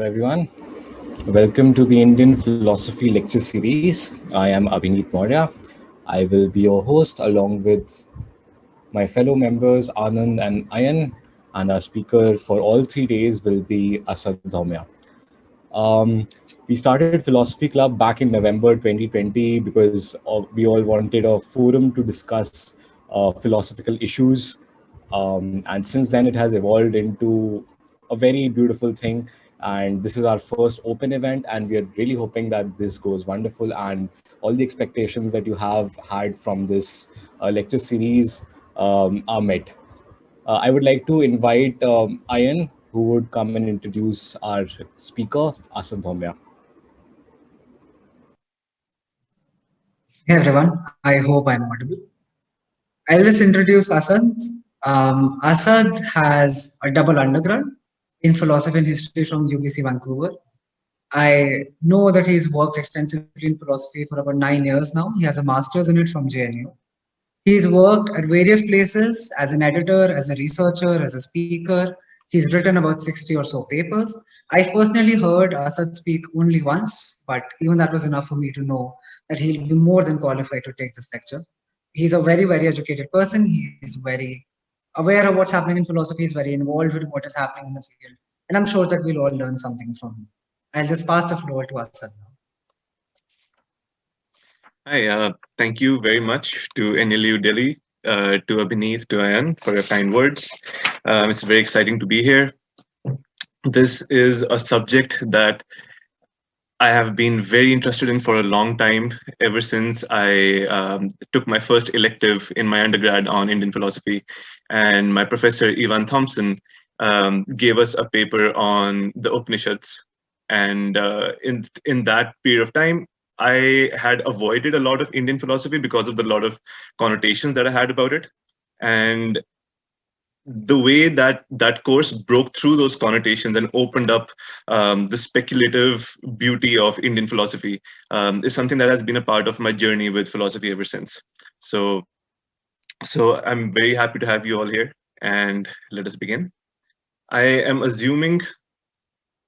Hello, everyone. Welcome to the Indian Philosophy Lecture Series. I am Abhinit Maurya. I will be your host along with my fellow members Anand and Ayan, and our speaker for all 3 days will be Asad Dhaumya. Um, we started Philosophy Club back in November 2020 because we all wanted a forum to discuss philosophical issues. And since then, it has evolved into a very beautiful thing. And this is our first open event, and we are really hoping that this goes wonderful and all the expectations that you have had from this lecture series are met. I would like to invite Ayan, who would come and introduce our speaker, Asad Dhaumya. Hey everyone, I hope I'm audible. I'll just introduce Asad. Asad has a double undergrad in philosophy and history from UBC Vancouver. I know that he's worked extensively in philosophy for about 9 years now. He has a master's in it from JNU. He's worked at various places as an editor, as a researcher, as a speaker. He's written about 60 or so papers. I've personally heard Asad speak only once, but even that was enough for me to know that he'll be more than qualified to take this lecture. He's a very, very educated person. He's very aware of what's happening in philosophy. He's very involved with what is happening in the field. And I'm sure that we'll all learn something from him. I'll just pass the floor to Asad now. Hi, thank you very much to NLU Delhi, to Abhineet, to Ayan for your kind words. It's very exciting to be here. This is a subject that I have been very interested in for a long time, ever since I took my first elective in my undergrad on Indian philosophy. And my professor, Ivan Thompson, gave us a paper on the Upanishads. And in that period of time, I had avoided a lot of Indian philosophy because of the lot of connotations that I had about it. And the way that that course broke through those connotations and opened up the speculative beauty of Indian philosophy is something that has been a part of my journey with philosophy ever since. So I'm very happy to have you all here, and let us begin. I am assuming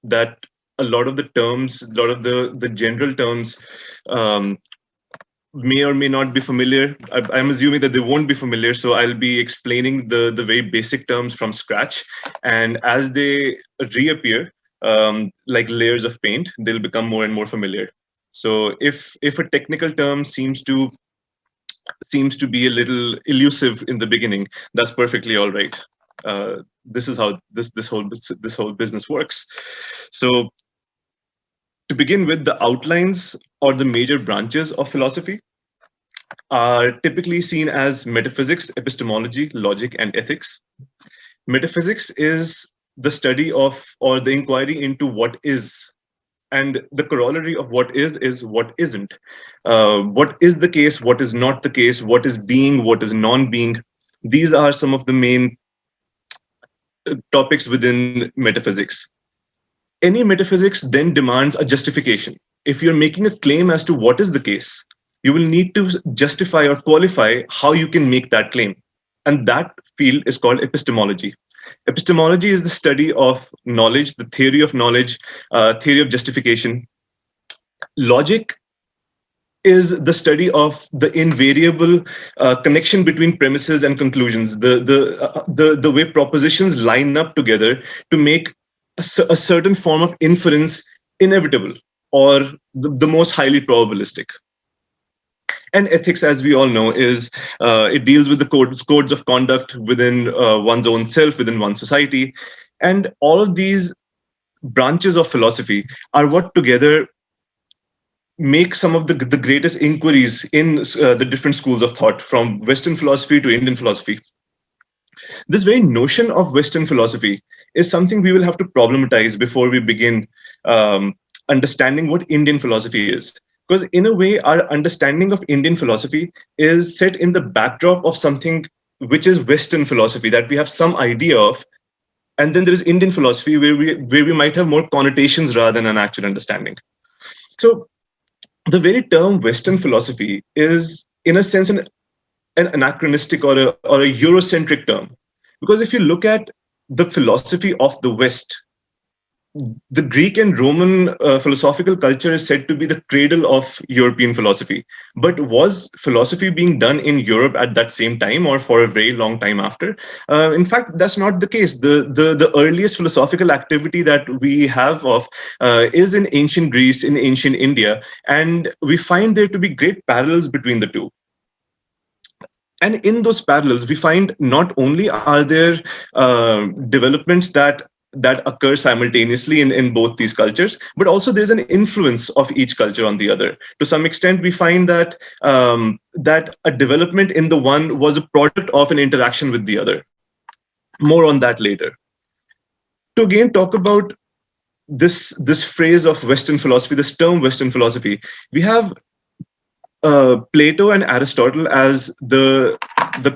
that a lot of the terms, a lot of the general terms may or may not be familiar. I'm assuming that they won't be familiar, so I'll be explaining the very basic terms from scratch. And as they reappear, like layers of paint, they'll become more and more familiar. So if a technical term seems to be a little elusive in the beginning, that's perfectly all right. This is how this whole business works. So to begin with, the outlines or the major branches of philosophy are typically seen as metaphysics, epistemology, logic, and ethics. Metaphysics is the study of or the inquiry into what is, and the corollary of what is what isn't. What is the case, what is not the case, what is being, what is non-being. These are some of the main topics within metaphysics. Any metaphysics then demands a justification. If you're making a claim as to what is the case, you will need to justify or qualify how you can make that claim. And that field is called epistemology. Epistemology is the study of knowledge, the theory of knowledge, theory of justification. Logic is the study of the invariable connection between premises and conclusions, the way propositions line up together to make a certain form of inference inevitable or the most highly probabilistic. And ethics, as we all know, is it deals with the codes of conduct within one's own self, within one's society. And all of these branches of philosophy are what together make some of the greatest inquiries in the different schools of thought, from Western philosophy to Indian philosophy. This very notion of Western philosophy is something we will have to problematize before we begin understanding what Indian philosophy is. Because in a way, our understanding of Indian philosophy is set in the backdrop of something which is Western philosophy that we have some idea of. And then there is Indian philosophy where we might have more connotations rather than an actual understanding. So the very term Western philosophy is, in a sense, an anachronistic or a Eurocentric term. Because if you look at the philosophy of the West, the Greek and Roman philosophical culture is said to be the cradle of European philosophy. But was philosophy being done in Europe at that same time or for a very long time after? In fact, that's not the case. The earliest philosophical activity that we have of is in ancient Greece, in ancient India, and we find there to be great parallels between the two. And in those parallels, we find not only are there developments that occur simultaneously in both these cultures, but also there's an influence of each culture on the other. To some extent, we find that that a development in the one was a product of an interaction with the other. More on that later. To again talk about this phrase of Western philosophy, this term Western philosophy, we have Plato and Aristotle as the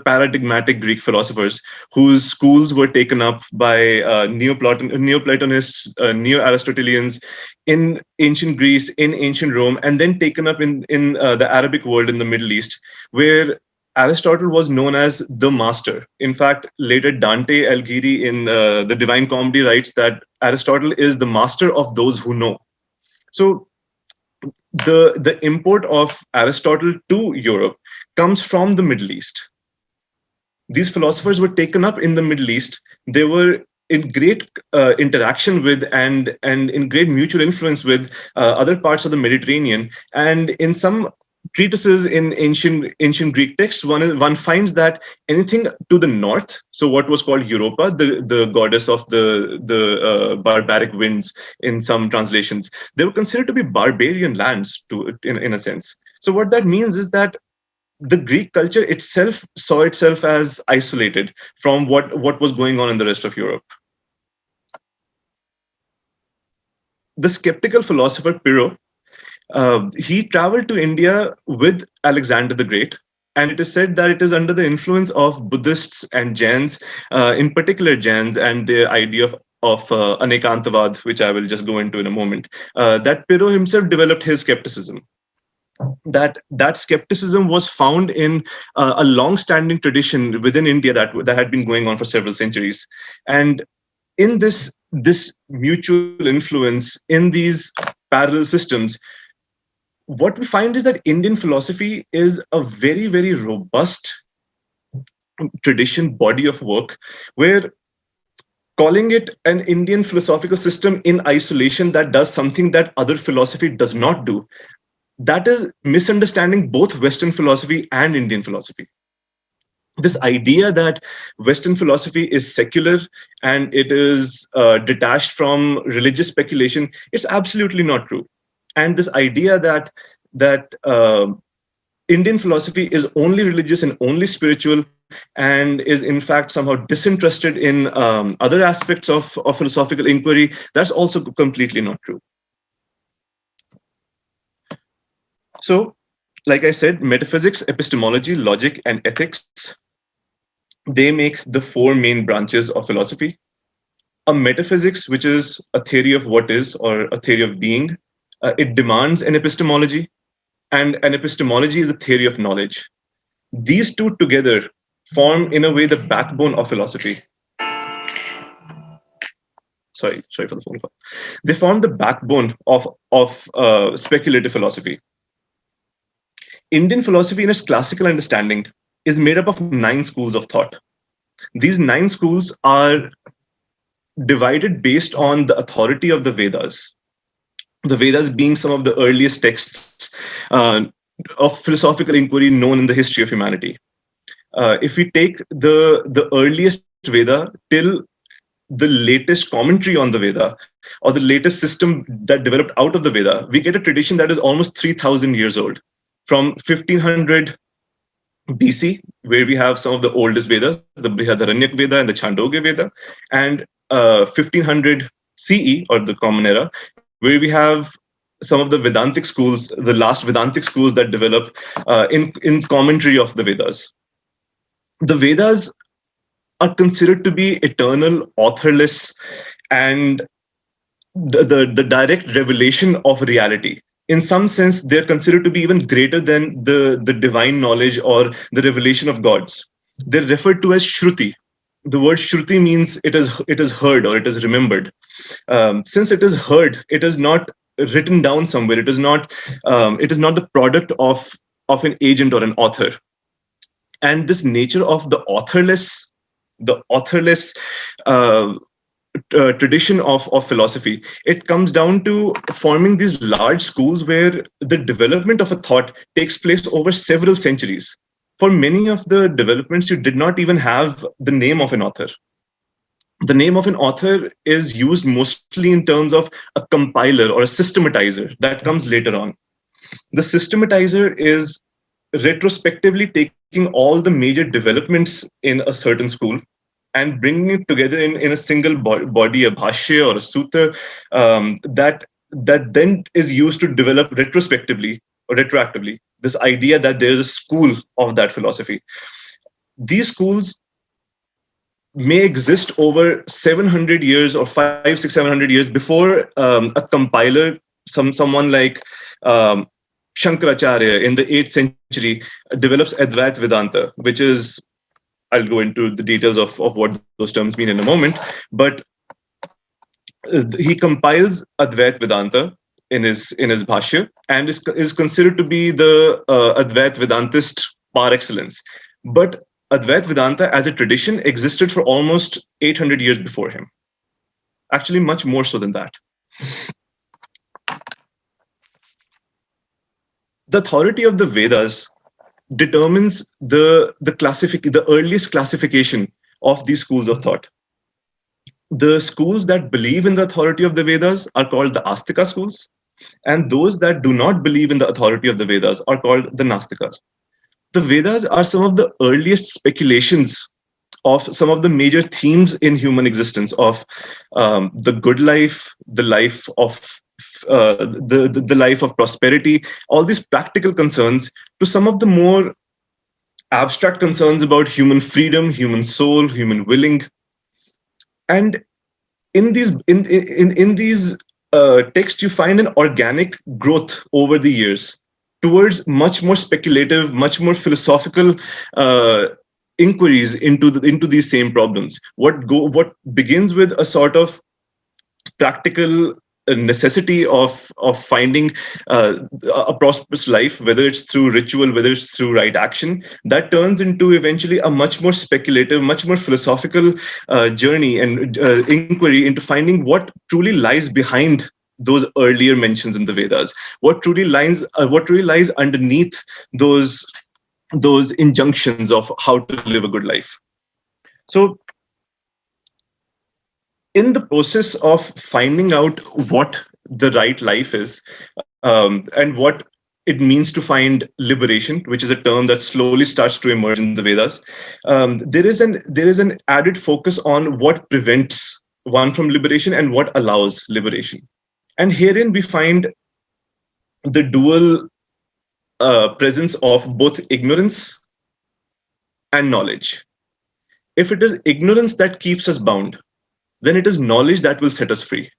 paradigmatic Greek philosophers whose schools were taken up by Neoplatonists, Neo-Aristotelians in ancient Greece, in ancient Rome, and then taken up in the Arabic world in the Middle East, where Aristotle was known as the master. In fact, later Dante Alighieri in the Divine Comedy writes that Aristotle is the master of those who know. So the import of Aristotle to Europe comes from the Middle East. These philosophers were taken up in the Middle East. They were in great interaction with and in great mutual influence with other parts of the Mediterranean. And in some treatises in ancient Greek texts, one finds that anything to the north, so what was called Europa, the goddess of the barbaric winds in some translations, they were considered to be barbarian lands in a sense. So what that means is that the Greek culture itself saw itself as isolated from what was going on in the rest of Europe. The skeptical philosopher Pyrrho, he traveled to India with Alexander the Great, and it is said that it is under the influence of Buddhists and Jains, in particular Jains, and their idea of Anekantavad, which I will just go into in a moment, that Pyrrho himself developed his skepticism. That skepticism was found in a long-standing tradition within India that had been going on for several centuries, and in this mutual influence in these parallel systems, what we find is that Indian philosophy is a very, very robust tradition, body of work, where calling it an Indian philosophical system in isolation that does something that other philosophy does not do, that is misunderstanding both Western philosophy and Indian philosophy. This idea that Western philosophy is secular and it is detached from religious speculation, it's absolutely not true. And this idea that Indian philosophy is only religious and only spiritual and is in fact somehow disinterested in other aspects of philosophical inquiry, that's also completely not true. So, like I said, metaphysics, epistemology, logic, and ethics, they make the four main branches of philosophy. A metaphysics, which is a theory of what is or a theory of being, it demands an epistemology, and an epistemology is a theory of knowledge. These two together form, in a way, the backbone of philosophy. Sorry for the phone call. They form the backbone of speculative philosophy. Indian philosophy, in its classical understanding, is made up of 9 schools of thought. These 9 schools are divided based on the authority of the Vedas. The Vedas being some of the earliest texts of philosophical inquiry known in the history of humanity. If we take the earliest Veda till the latest commentary on the Veda, or the latest system that developed out of the Veda, we get a tradition that is almost 3,000 years old. From 1500 BC, where we have some of the oldest Vedas, the Brihadaranyaka Veda and the Chandogya Veda, and 1500 CE, or the Common Era, where we have some of the Vedantic schools, the last Vedantic schools that develop in commentary of the Vedas. The Vedas are considered to be eternal, authorless, and the direct revelation of reality. In some sense, they're considered to be even greater than the divine knowledge or the revelation of gods. They're referred to as Shruti. the word Shruti means it is heard or it is remembered. Since it is heard, it is not written down somewhere. It is not the product of an agent or an author. And this nature of the authorless uh, tradition of philosophy, it comes down to forming these large schools where the development of a thought takes place over several centuries. For many of the developments, you did not even have the name of an author. The name of an author is used mostly in terms of a compiler or a systematizer that comes later on. The systematizer is retrospectively taking all the major developments in a certain school and bringing it together in a single body, a bhashya or a sutta, that then is used to develop retrospectively or retroactively this idea that there is a school of that philosophy. These schools may exist over 700 years or 500, 600, 700 years before a compiler, someone like um, Shankaracharya in the 8th century develops Advait Vedanta, which is, I'll go into the details of what those terms mean in a moment. But he compiles Advait Vedanta in his bhashya and is considered to be the Advait Vedantist par excellence. But Advait Vedanta as a tradition existed for almost 800 years before him. Actually, much more so than that. The authority of the Vedas determines the earliest classification of these schools of thought. The schools that believe in the authority of the Vedas are called the Astika schools, and those that do not believe in the authority of the Vedas are called the Nastikas. The Vedas are some of the earliest speculations of some of the major themes in human existence of the good life, the life of the life of prosperity, all these practical concerns, to some of the more abstract concerns about human freedom, human soul, human willing. And in these texts, you find an organic growth over the years towards much more speculative, much more philosophical inquiries into these same problems. What begins with a sort of practical necessity of finding a prosperous life, whether it's through ritual, whether it's through right action, that turns into eventually a much more speculative, much more philosophical journey and inquiry into finding what truly lies behind those earlier mentions in the Vedas, what truly lies underneath those injunctions of how to live a good life. So in the process of finding out what the right life is, and what it means to find liberation, which is a term that slowly starts to emerge in the Vedas, there is an added focus on what prevents one from liberation and what allows liberation. And herein we find the dual presence of both ignorance and knowledge. If it is ignorance that keeps us bound, then it is knowledge that will set us free.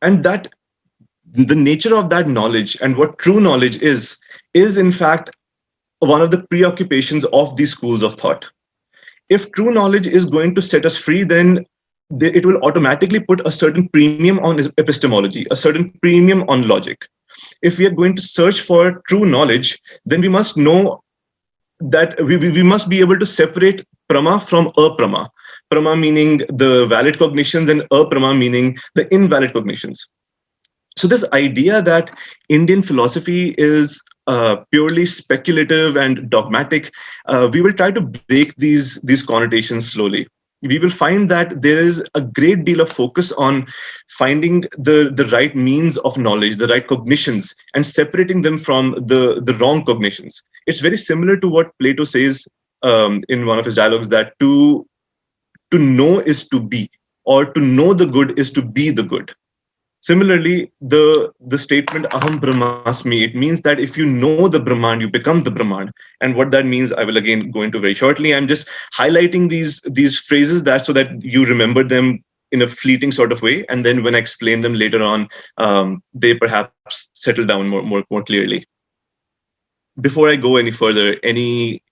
And that the nature of that knowledge and what true knowledge is in fact one of the preoccupations of these schools of thought. If true knowledge is going to set us free, then it will automatically put a certain premium on epistemology, a certain premium on logic. If we are going to search for true knowledge, then we must know that we must be able to separate prama from aprama. Prama meaning the valid cognitions and aprama meaning the invalid cognitions. So this idea that Indian philosophy is purely speculative and dogmatic, we will try to break these connotations slowly. We will find that there is a great deal of focus on finding the right means of knowledge, the right cognitions, and separating them from the wrong cognitions. It's very similar to what Plato says in one of his dialogues, that to know is to be, or to know the good is to be the good. Similarly, the statement aham brahmasmi, it means that if you know the Brahman, you become the Brahman. And what that means, I will again go into very shortly. I'm just highlighting these phrases so that you remember them in a fleeting sort of way. And then when I explain them later on, they perhaps settle down more clearly. Before I go any further, any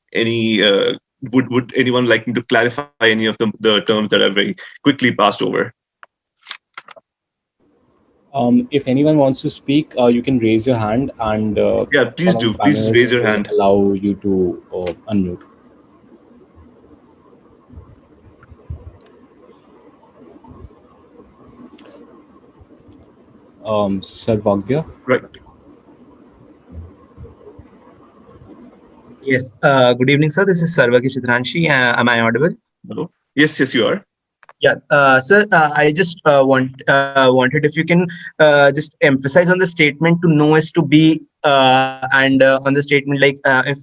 would anyone like me to clarify any of the terms that are very quickly passed over? If anyone wants to speak, you can raise your hand, and Yeah, please one of do. the Please raise panelists your will hand. allow you to unmute. Sarvagya. Right. Yes. Good evening, sir. This is Sarvaki Chitranshi. Am I audible? Hello. Yes, yes, you are. Yeah, sir. I just wanted if you can just emphasize on the statement "to know is to be," and on the statement like if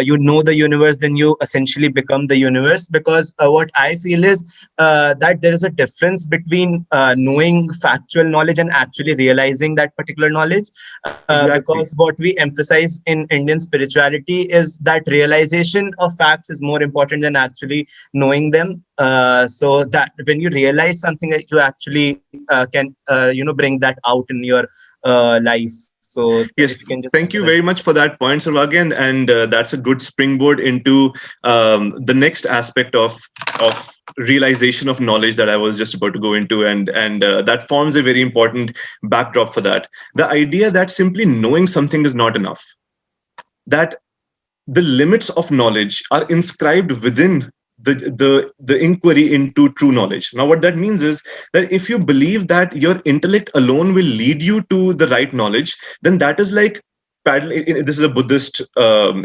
you know the universe, then you essentially become the universe. Because what I feel is that there is a difference between knowing factual knowledge and actually realizing that particular knowledge. Because Exactly. what we emphasize in Indian spirituality is that realization of facts is more important than actually knowing them, so that when you realize something that you actually can bring that out in your life. So if you Yes, can just thank you very much for that point, Sarvagya, and that's a good springboard into the next aspect of realization of knowledge that I was just about to go into, and that forms a very important backdrop for that. The idea that simply knowing something is not enough, that the limits of knowledge are inscribed within the inquiry into true knowledge. Now what that means is that if you believe that your intellect alone will lead you to the right knowledge, then that is like paddling. This is a Buddhist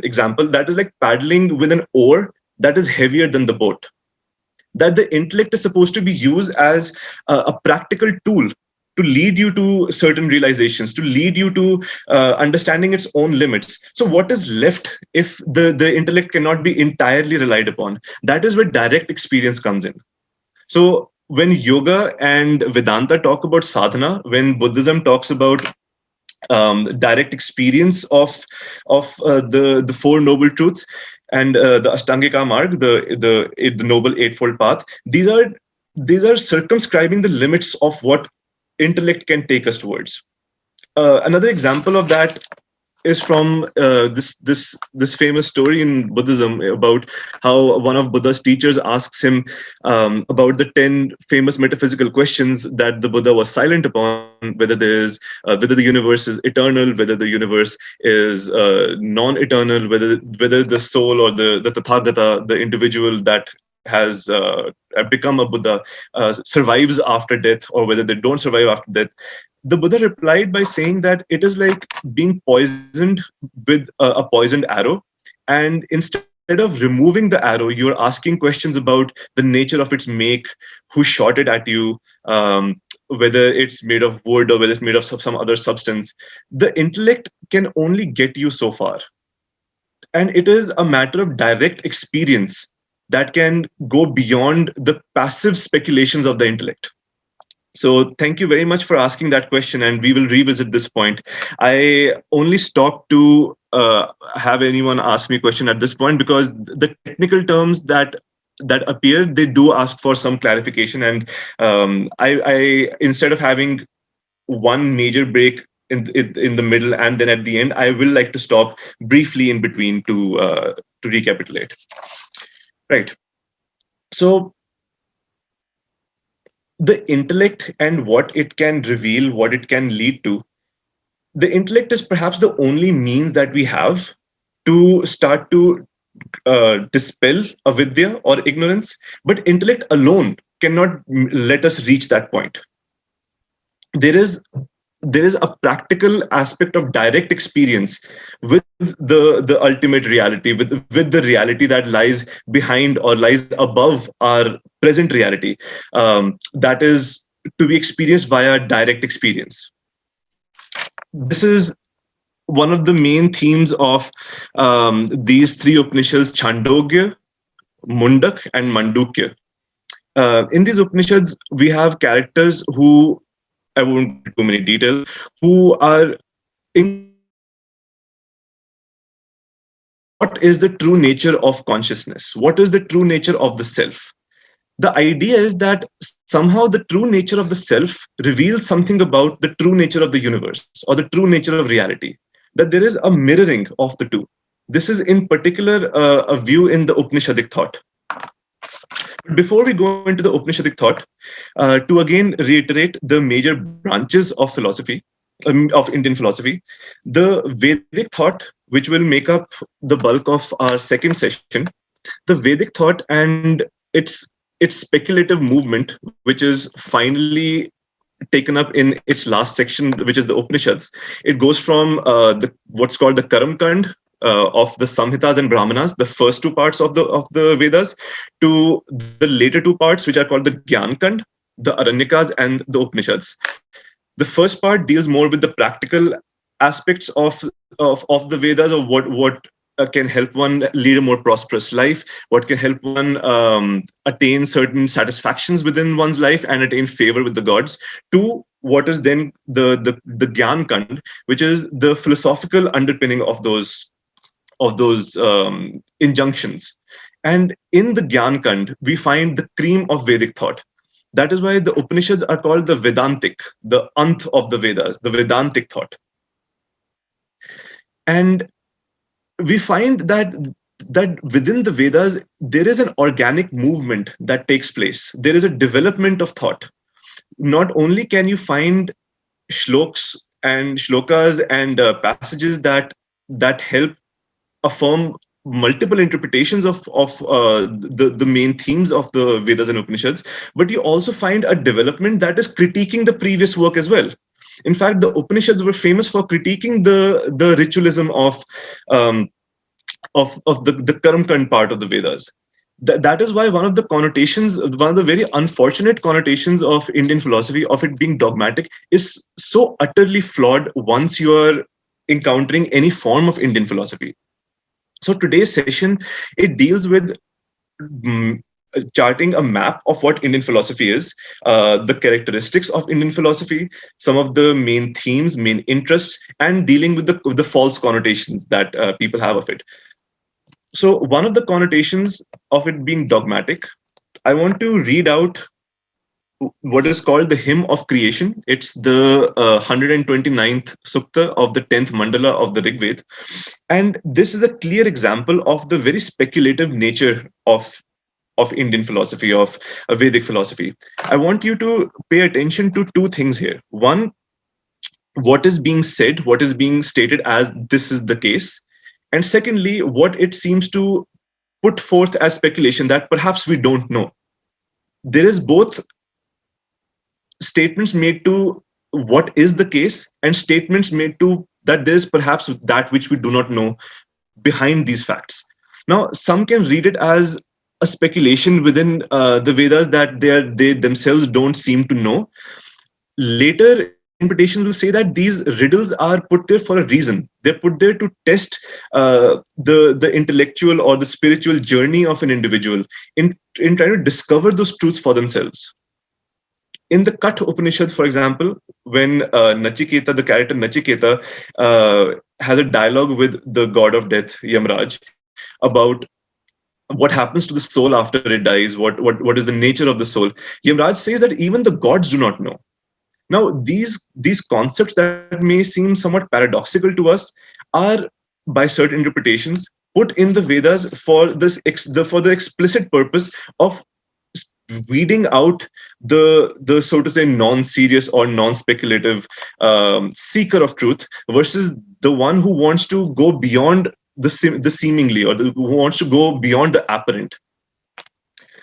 example. That is like paddling with an oar that is heavier than the boat. That the intellect is supposed to be used as a practical tool to lead you to certain realizations, to lead you to understanding its own limits. So what is left if the intellect cannot be entirely relied upon? That is where direct experience comes in. So when yoga and Vedanta talk about sadhana, when Buddhism talks about direct experience of the four noble truths and the Ashtangika Marg, the noble eightfold path. These are circumscribing the limits of what intellect can take us towards. Another example of that is from this famous story in Buddhism about how one of Buddha's teachers asks him about the 10 famous metaphysical questions that the Buddha was silent upon, whether the universe is eternal, whether the universe is non-eternal, whether the soul or the Tathagata, the individual that has become a Buddha, survives after death, or whether they don't survive after death. The Buddha replied by saying that it is like being poisoned with a poisoned arrow, and instead of removing the arrow, you're asking questions about the nature of its make, who shot it at you, whether it's made of wood or whether it's made of some other substance. The intellect can only get you so far, and it is a matter of direct experience that can go beyond the passive speculations of the intellect. So thank you very much for asking that question, and we will revisit this point. I only stopped to have anyone ask me a question at this point because the technical terms that appear, they do ask for some clarification, and I instead of having one major break in the middle and then at the end, I will like to stop briefly in between to recapitulate. Right. So the intellect and what it can reveal, what it can lead to. The intellect is perhaps the only means that we have to start to dispel avidya or ignorance, but intellect alone cannot let us reach that point. There is a practical aspect of direct experience with the ultimate reality, with the reality that lies behind or lies above our present reality, that is to be experienced via direct experience. This is one of the main themes of these three Upanishads: Chandogya, Mundak, and Mandukya. In these Upanishads, we have characters who, I won't go into too many details, who are what is the true nature of consciousness? What is the true nature of the self? The idea is that somehow the true nature of the self reveals something about the true nature of the universe or the true nature of reality, that there is a mirroring of the two. This is in particular a view in the Upanishadic thought. Before we go into the Upanishadic thought, to again reiterate the major branches of philosophy, of Indian philosophy, the Vedic thought, which will make up the bulk of our second session, the Vedic thought and its speculative movement, which is finally taken up in its last section, which is the Upanishads. It goes from the what's called the Karam Kand of the Samhitas and Brahmanas, the first two parts of the Vedas, to the later two parts, which are called the Gyan Kand, the Aranyakas, and the Upanishads. The first part deals more with the practical aspects of the Vedas, or what can help one lead a more prosperous life, what can help one attain certain satisfactions within one's life and attain favor with the gods, to what is then the Gyan Kand, which is the philosophical underpinning of those injunctions. And in the Gyan Kand, we find the cream of Vedic thought. That is why the Upanishads are called the Vedantic, the Anth of the Vedas, the Vedantic thought. And we find that within the Vedas, there is an organic movement that takes place. There is a development of thought. Not only can you find shlokas and passages that help affirm multiple interpretations of the main themes of the Vedas and Upanishads, but you also find a development that is critiquing the previous work as well. In fact, the Upanishads were famous for critiquing the ritualism of the Karam Kand part of the Vedas. That is why one of the connotations, one of the very unfortunate connotations of Indian philosophy, of it being dogmatic, is so utterly flawed once you are encountering any form of Indian philosophy. So today's session, it deals with charting a map of what Indian philosophy is, the characteristics of Indian philosophy, some of the main themes, main interests, and dealing with the false connotations that people have of it. So one of the connotations of it being dogmatic, I want to read out what is called the hymn of creation. It's the 129th sukta of the 10th mandala of the Rig Veda. And this is a clear example of the very speculative nature of Indian philosophy, of Vedic philosophy. I want you to pay attention to two things here. One, what is being said, what is being stated as this is the case. And secondly, what it seems to put forth as speculation that perhaps we don't know. There is both statements made to what is the case and statements made to that there is perhaps that which we do not know behind these facts. Now, some can read it as a speculation within the Vedas that they themselves don't seem to know. Later interpretations will say that these riddles are put there for a reason. They're put there to test the intellectual or the spiritual journey of an individual in trying to discover those truths for themselves. In the Katha Upanishads, for example, when Nachiketa, the character Nachiketa, has a dialogue with the god of death, Yamraj, about what happens to the soul after it dies, what is the nature of the soul. Yamraj says that even the gods do not know. Now, these concepts that may seem somewhat paradoxical to us are, by certain interpretations, put in the Vedas for the explicit purpose of weeding out the so to say non-serious or non-speculative seeker of truth versus the one who wants to go beyond the seemingly, or who wants to go beyond the apparent.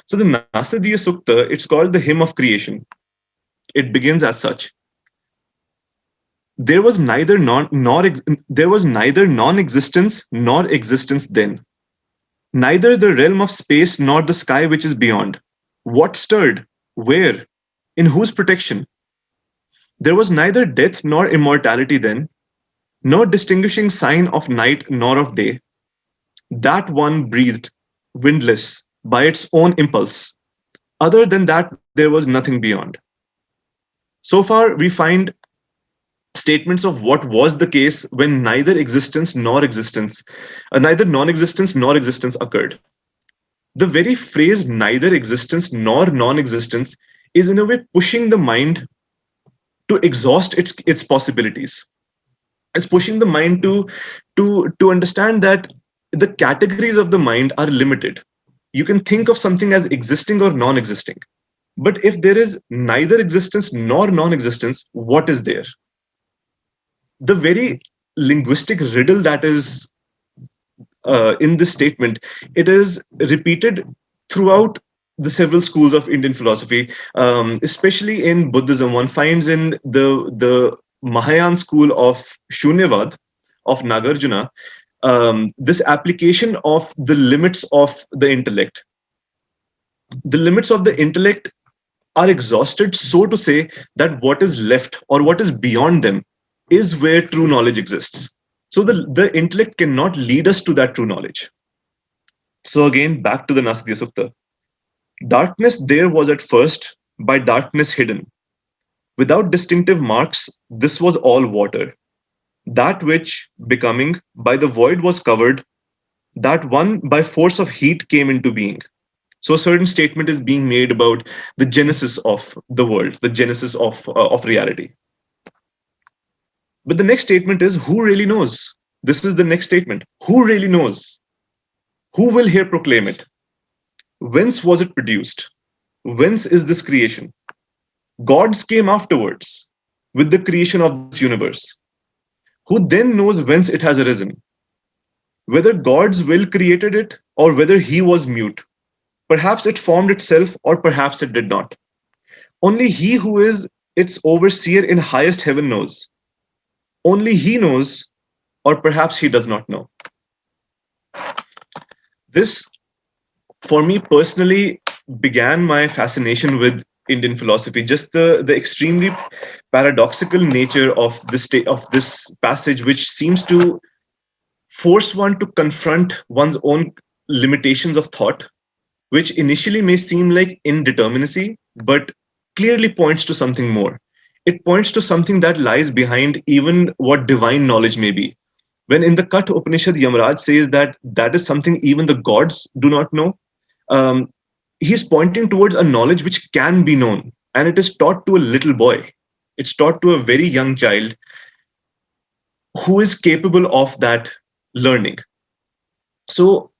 So the Nasadiya Sukta, it's called the hymn of creation. It begins as such. There was neither non-existence nor existence then, neither the realm of space nor the sky which is beyond. What stirred? Where? In whose protection? There was neither death nor immortality then, no distinguishing sign of night nor of day. That one breathed, windless, by its own impulse. Other than that, there was nothing beyond. So far, we find statements of what was the case when neither non-existence nor existence occurred. The very phrase neither existence nor non-existence is in a way pushing the mind to exhaust its possibilities. It's pushing the mind to understand that the categories of the mind are limited. You can think of something as existing or non-existing. But if there is neither existence nor non-existence, what is there? The very linguistic riddle that is in this statement, it is repeated throughout the several schools of Indian philosophy, especially in Buddhism. One finds in the Mahayana school of Shunyavad of Nagarjuna this application of the limits of the intellect. The limits of the intellect are exhausted, so to say, that what is left or what is beyond them is where true knowledge exists. So the intellect cannot lead us to that true knowledge. So again, back to the Naastik Sukta. Darkness there was at first, by darkness hidden. Without distinctive marks, this was all water. That which, becoming, by the void was covered, that one by force of heat came into being. So a certain statement is being made about the genesis of the world, the genesis of reality. But the next statement is, who really knows? This is the next statement. Who really knows? Who will here proclaim it? Whence was it produced? Whence is this creation? Gods came afterwards with the creation of this universe. Who then knows whence it has arisen? Whether God's will created it or whether he was mute. Perhaps it formed itself or perhaps it did not. Only he who is its overseer in highest heaven knows. Only he knows, or perhaps he does not know. This, for me personally, began my fascination with Indian philosophy. Just the extremely paradoxical nature of this passage, which seems to force one to confront one's own limitations of thought, which initially may seem like indeterminacy, but clearly points to something more. It points to something that lies behind even what divine knowledge may be. When in the Katha Upanishad, Yamaraj says that that is something even the gods do not know, he's pointing towards a knowledge which can be known, and it is taught to a little boy. It's taught to a very young child who is capable of that learning. So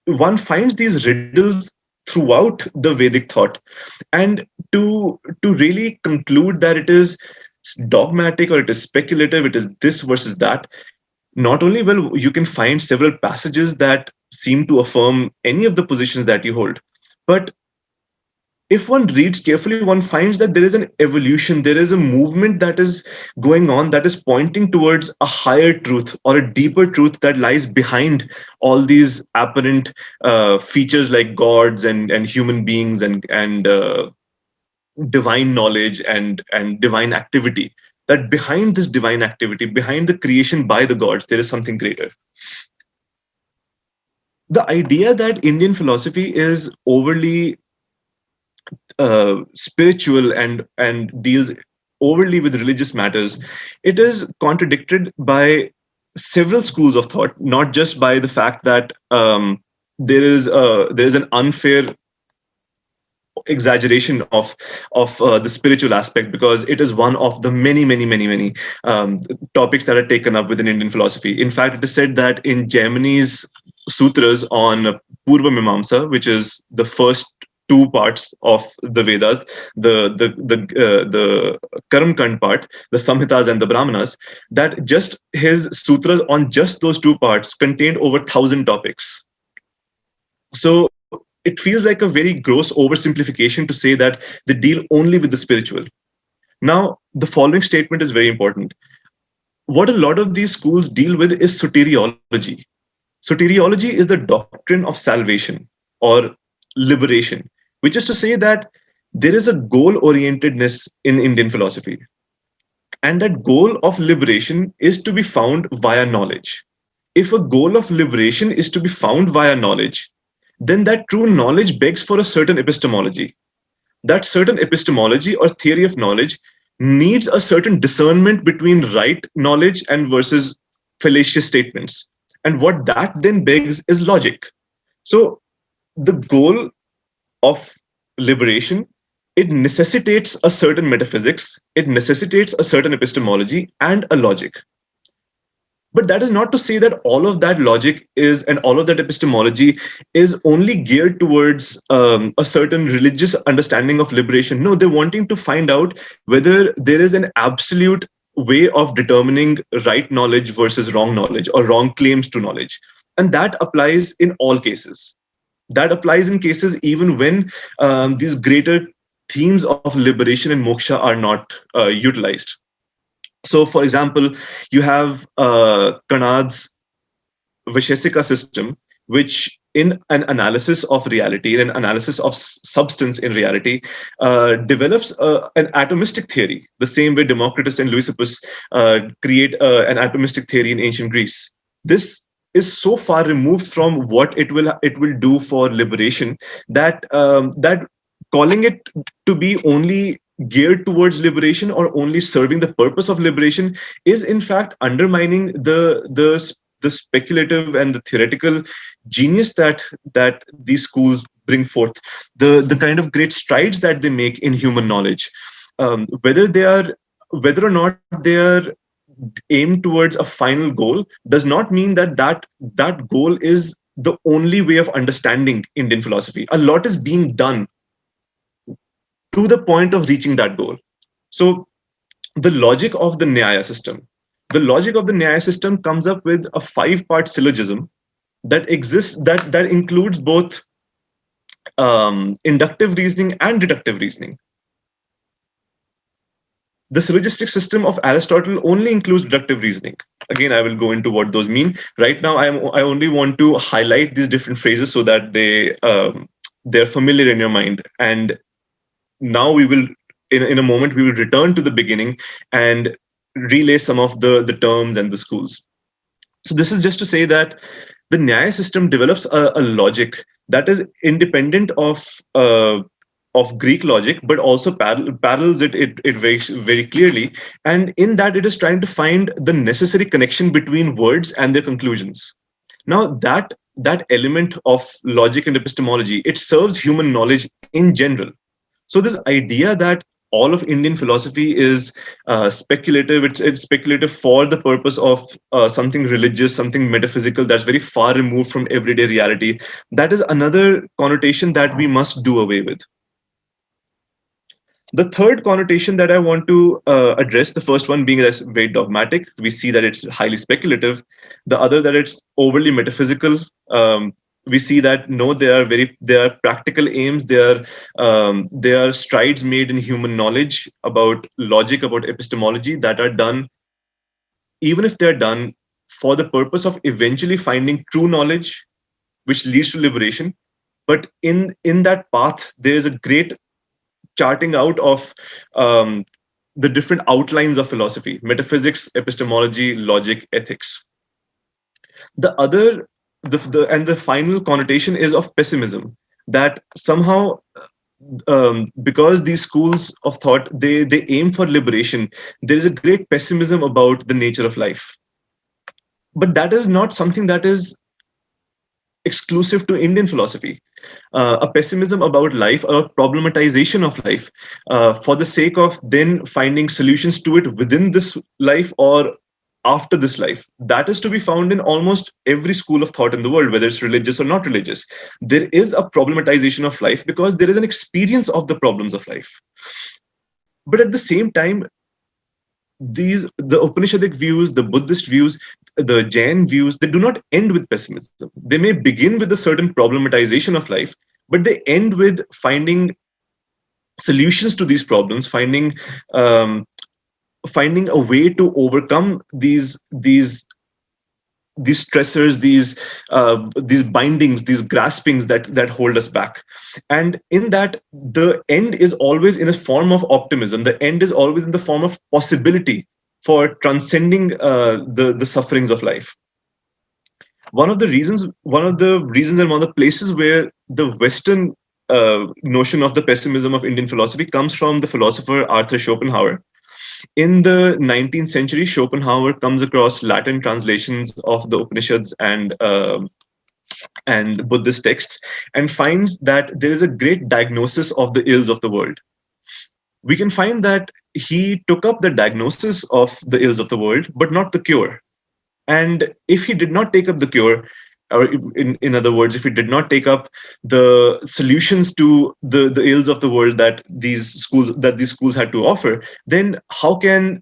one finds these riddles throughout the Vedic thought, and to really conclude that it is dogmatic or it is speculative, it is this versus that. Not only, well, you can find several passages that seem to affirm any of the positions that you hold, but if one reads carefully, one finds that there is an evolution, there is a movement that is going on that is pointing towards a higher truth or a deeper truth that lies behind all these apparent features like gods and human beings and divine knowledge and divine activity. That behind this divine activity, behind the creation by the gods, there is something greater. The idea that Indian philosophy is overly spiritual and deals overly with religious matters, it is contradicted by several schools of thought, not just by the fact that there is an unfair exaggeration of the spiritual aspect, because it is one of the many topics that are taken up within Indian philosophy. In fact, it is said that in Jaimini's sutras on Purva Mimamsa, which is the first two parts of the Vedas, the Karma Kand part, the Samhitas and the Brahmanas, that just his sutras on just those two parts contained over 1,000 topics. So it feels like a very gross oversimplification to say that they deal only with the spiritual. Now, the following statement is very important. What a lot of these schools deal with is soteriology. Soteriology is the doctrine of salvation or liberation, which is to say that there is a goal-orientedness in Indian philosophy. And that goal of liberation is to be found via knowledge. If a goal of liberation is to be found via knowledge, then that true knowledge begs for a certain epistemology. That certain epistemology or theory of knowledge needs a certain discernment between right knowledge and versus fallacious statements. And what that then begs is logic. So the goal of liberation, it necessitates a certain metaphysics, it necessitates a certain epistemology and a logic. But that is not to say that all of that logic is, and all of that epistemology is only geared towards a certain religious understanding of liberation. No, they're wanting to find out whether there is an absolute way of determining right knowledge versus wrong knowledge, or wrong claims to knowledge. And that applies in all cases. That applies in cases even when these greater themes of liberation and moksha are not utilized. So, for example, you have Kanad's Vaisheshika system, which in an analysis of reality, in an analysis of substance in reality, develops an atomistic theory, the same way Democritus and Leucippus create an atomistic theory in ancient Greece. This is so far removed from what it will do for liberation that that calling it to be only geared towards liberation or only serving the purpose of liberation is in fact undermining the speculative and the theoretical genius that these schools bring forth, the kind of great strides that they make in human knowledge. Whether or not they are aimed towards a final goal does not mean that goal is the only way of understanding Indian philosophy. A lot is being done to the point of reaching that goal. So the logic of the Nyaya system, comes up with a 5-part syllogism that exists, that includes both inductive reasoning and deductive reasoning. The syllogistic system of Aristotle only includes deductive reasoning. Again, I will go into what those mean. Right now, I only want to highlight these different phrases so that they're familiar in your mind. And now we will, in a moment, we will return to the beginning and relay some of the terms and the schools. So this is just to say that the Nyaya system develops a logic that is independent of Greek logic, but also parallels it very, very clearly. And in that, it is trying to find the necessary connection between words and their conclusions. Now, that element of logic and epistemology, it serves human knowledge in general. So this idea that all of Indian philosophy is speculative, it's speculative for the purpose of something religious, something metaphysical that's very far removed from everyday reality, that is another connotation that we must do away with. The third connotation that I want to address, the first one being that's very dogmatic, we see that it's highly speculative. The other, that it's overly metaphysical. We see that no, there are practical aims, there are strides made in human knowledge about logic, about epistemology, that are done, even if they're done for the purpose of eventually finding true knowledge, which leads to liberation. But in that path, there is a great charting out of the different outlines of philosophy: metaphysics, epistemology, logic, ethics. The final connotation is of pessimism, that somehow because these schools of thought, they aim for liberation, there is a great pessimism about the nature of life. But that is not something that is exclusive to Indian philosophy. A pessimism about life, or problematization of life, for the sake of then finding solutions to it within this life or after this life, that is to be found in almost every school of thought in the world, whether it's religious or not religious. There is a problematization of life because there is an experience of the problems of life. But at the same time, the Upanishadic views, the Buddhist views, the Jain views, they do not end with pessimism. They may begin with a certain problematization of life, but they end with finding solutions to these problems, finding a way to overcome these stressors, these bindings, these graspings that hold us back. And in that, the end is always in a form of optimism. The end is always in the form of possibility for transcending the sufferings of life. One of the reasons and one of the places where the Western notion of the pessimism of Indian philosophy comes from the philosopher Arthur Schopenhauer. In the 19th century, Schopenhauer comes across Latin translations of the Upanishads and Buddhist texts, and finds that there is a great diagnosis of the ills of the world. We can find that he took up the diagnosis of the ills of the world, but not the cure. And if he did not take up the cure, or in other words, if he did not take up the solutions to the ills of the world that these schools had to offer, then how can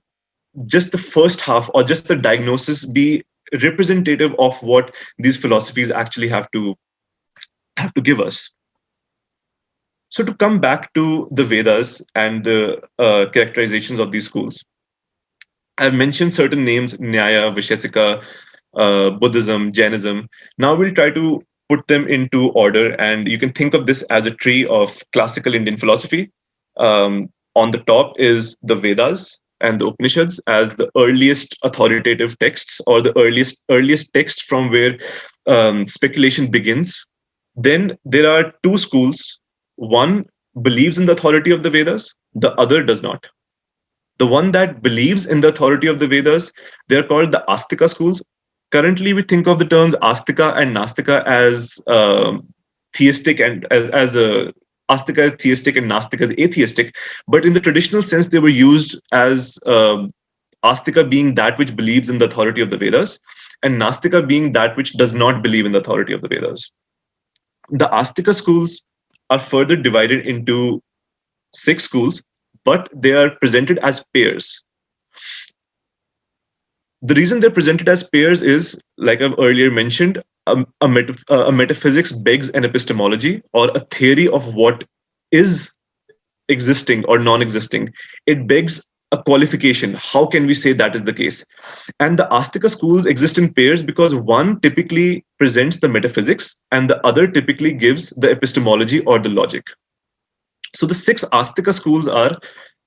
just the first half or just the diagnosis be representative of what these philosophies actually have to give us? So to come back to the Vedas and the characterizations of these schools, I've mentioned certain names: Nyaya, Vaishesika, Buddhism, Jainism. Now we'll try to put them into order, and you can think of this as a tree of classical Indian philosophy. On the top is the Vedas and the Upanishads as the earliest authoritative texts, or the earliest text from where speculation begins. Then there are two schools. One believes in the authority of the Vedas, the other does not. The one that believes in the authority of the Vedas, they're called the Astika schools. Currently, we think of the terms Astika and Nastika as theistic, and as Astika is theistic and Nastika is atheistic. But in the traditional sense, they were used as Astika being that which believes in the authority of the Vedas, and Nastika being that which does not believe in the authority of the Vedas. The Astika schools are further divided into 6 schools, but they are presented as pairs. The reason they're presented as pairs is, like I've earlier mentioned, a metaphysics begs an epistemology, or a theory of what is existing or non-existing. It begs a qualification. How can we say that is the case? And the Astika schools exist in pairs because one typically presents the metaphysics and the other typically gives the epistemology or the logic. So the 6 Astika schools are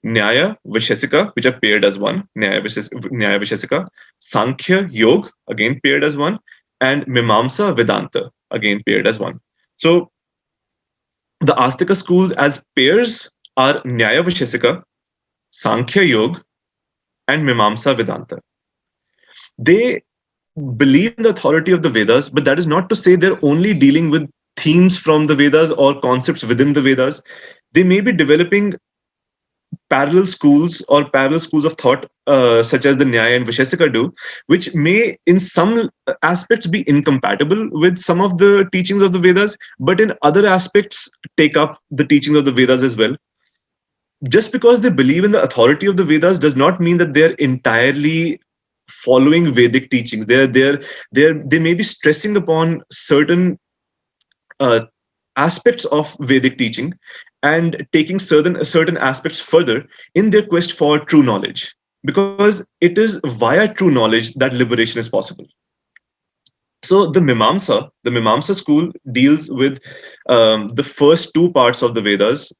Nyaya, Vaishesika, which are paired as one, Nyaya, Vaishesika, Sankhya, Yoga, again paired as one, and Mimamsa, Vedanta, again paired as one. So the Astika schools as pairs are Nyaya, Vaishesika, Sankhya, Yoga, and Mimamsa, Vedanta. They believe in the authority of the Vedas, but that is not to say they're only dealing with themes from the Vedas or concepts within the Vedas. They may be developing parallel schools or parallel schools of thought, such as the Nyaya and Vaishesika do, which may in some aspects be incompatible with some of the teachings of the Vedas, but in other aspects take up the teachings of the Vedas as well. Just because they believe in the authority of the Vedas does not mean that they're entirely following Vedic teachings. They may be stressing upon certain aspects of Vedic teaching and taking certain aspects further in their quest for true knowledge, because it is via true knowledge that liberation is possible. So the Mimamsa school deals with the first 2 parts of the Vedas,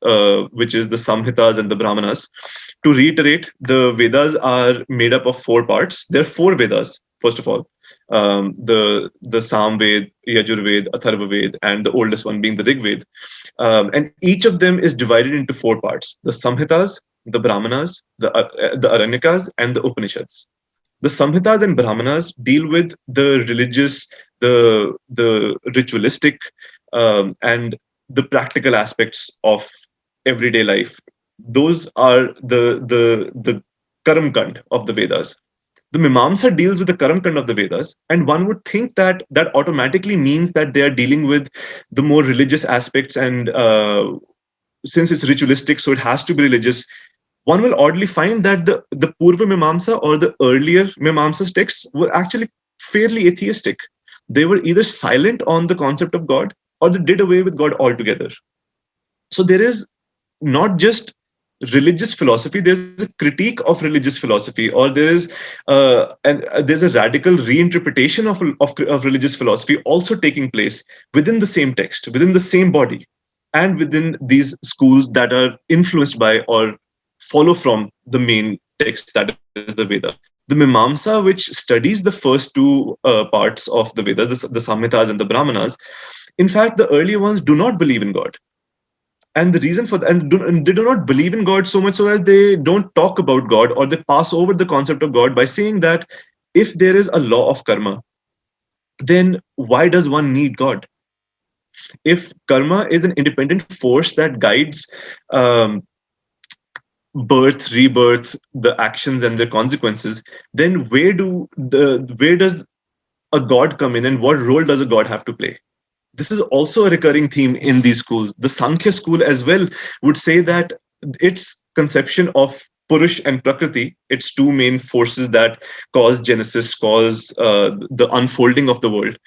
which is the Samhitas and the Brahmanas. To reiterate, the Vedas are made up of 4 parts. There are 4 Vedas, first of all. The Samved, Yajurved, Atharvaved, and the oldest one being the Rigved. And each of them is divided into 4 parts: the Samhitas, the Brahmanas, the Aranyakas, and the Upanishads. The Samhitas and Brahmanas deal with the religious, the ritualistic, and the practical aspects of everyday life. Those are the Karamkand of the Vedas. The Mimamsa deals with the Karamkand of the Vedas, and one would think that that automatically means that they are dealing with the more religious aspects, and since it's ritualistic, so it has to be religious. One will oddly find that the Purva Mimamsa or the earlier Mimamsa's texts were actually fairly atheistic. They were either silent on the concept of God or they did away with God altogether. So there is not just religious philosophy, there's a critique of religious philosophy, or there's a radical reinterpretation of religious philosophy also taking place within the same text, within the same body, and within these schools that are influenced by or follow from the main text, that is the Vedas. The Mimamsa, which studies the first 2 parts of the Vedas, the Samhitas and the Brahmanas, in fact, the earlier ones do not believe in God. And the reason for that, and they do not believe in God so much so as they don't talk about God, or they pass over the concept of God by saying that if there is a law of karma, then why does one need God? If karma is an independent force that guides birth, rebirth, the actions and their consequences, then where does a god come in, and what role does a god have to play? This is also a recurring theme in these schools. The Sankhya school as well would say that its conception of Purush and Prakriti, its two main forces that cause genesis, cause the unfolding of the world,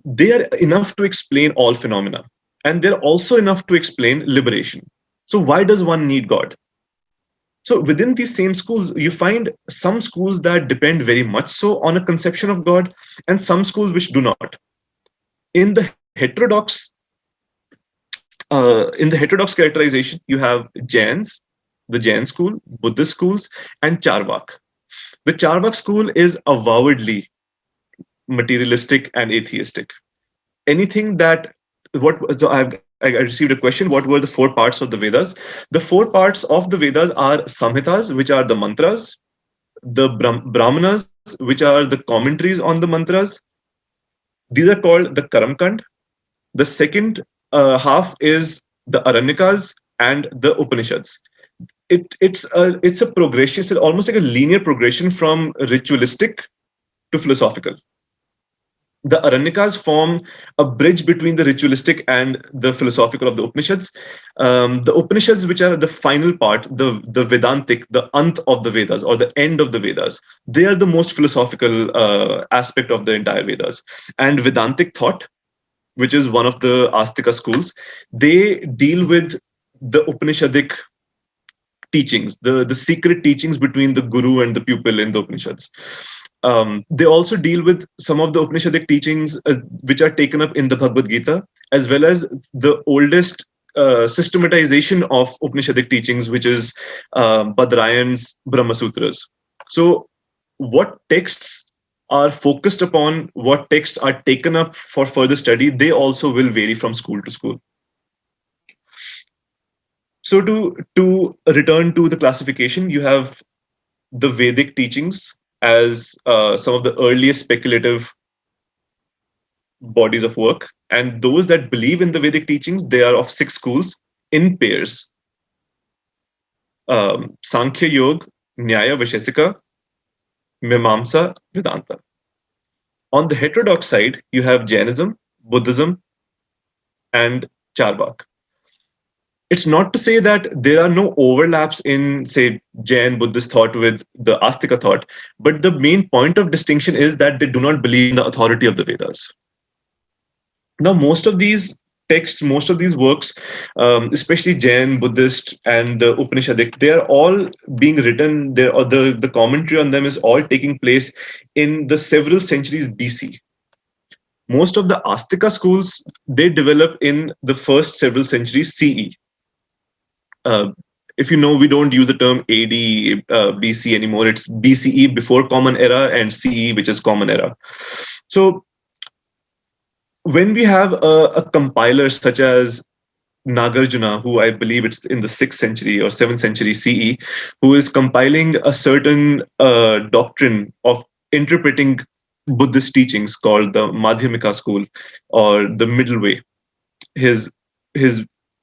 they are enough to explain all phenomena. And they're also enough to explain liberation. So why does one need God? So within these same schools, you find some schools that depend very much so on a conception of God, and some schools which do not. In the heterodox characterization, you have Jains, the Jain school, Buddhist schools, and Charvak. The Charvak school is avowedly materialistic and atheistic. Anything that I received a question: what were the four parts of the Vedas? The four parts of the Vedas are Samhitas, which are the mantras, the Brahmanas, which are the commentaries on the mantras. These are called the Karamkand. The second half is the Aranyakas and the Upanishads. It's a progression, it's almost like a linear progression from ritualistic to philosophical. The Aranyakas form a bridge between the ritualistic and the philosophical of the Upanishads. The Upanishads, which are the final part, the Vedantic, the Ant of the Vedas, or the end of the Vedas, they are the most philosophical aspect of the entire Vedas. And Vedantic thought, which is one of the Astika schools, they deal with the Upanishadic teachings, the secret teachings between the guru and the pupil in the Upanishads. They also deal with some of the Upanishadic teachings which are taken up in the Bhagavad Gita, as well as the oldest systematization of Upanishadic teachings, which is Badrayan's Brahma Sutras. So what texts are focused upon, what texts are taken up for further study, they also will vary from school to school. So to return to the classification, you have the Vedic teachings as some of the earliest speculative bodies of work. And those that believe in the Vedic teachings, they are of 6 schools in pairs. Sankhya Yoga, Nyaya Vaishesika, Mimamsa, Vedanta. On the heterodox side, you have Jainism, Buddhism, and Charvak. It's not to say that there are no overlaps in, say, Jain Buddhist thought with the Astika thought, but the main point of distinction is that they do not believe in the authority of the Vedas. Now, most of these texts, most of these works, especially Jain, Buddhist, and the Upanishadic, they are all being written there, or the commentary on them is all taking place in the several centuries BC. Most of the Astika schools, they develop in the first several centuries CE. If you know, we don't use the term AD, BC anymore. It's BCE, before Common Era, and CE, which is Common Era. So when we have a compiler such as Nagarjuna, who I believe it's in the 6th century or 7th century CE, who is compiling a certain doctrine of interpreting Buddhist teachings called the Madhyamika school, or the middle way.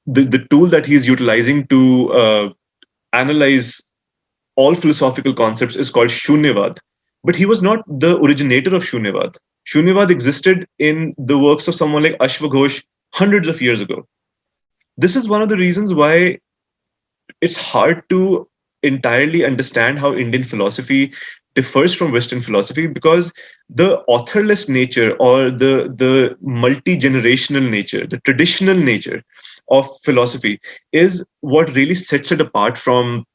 The tool that he's utilizing to analyze all philosophical concepts is called Shunyavad. But he was not the originator of Shunyavad. Shunyavad existed in the works of someone like Ashwaghosh hundreds of years ago. This is one of the reasons why it's hard to entirely understand how Indian philosophy differs from Western philosophy, because the authorless nature, or the multi-generational nature, the traditional nature of philosophy is what really sets it apart from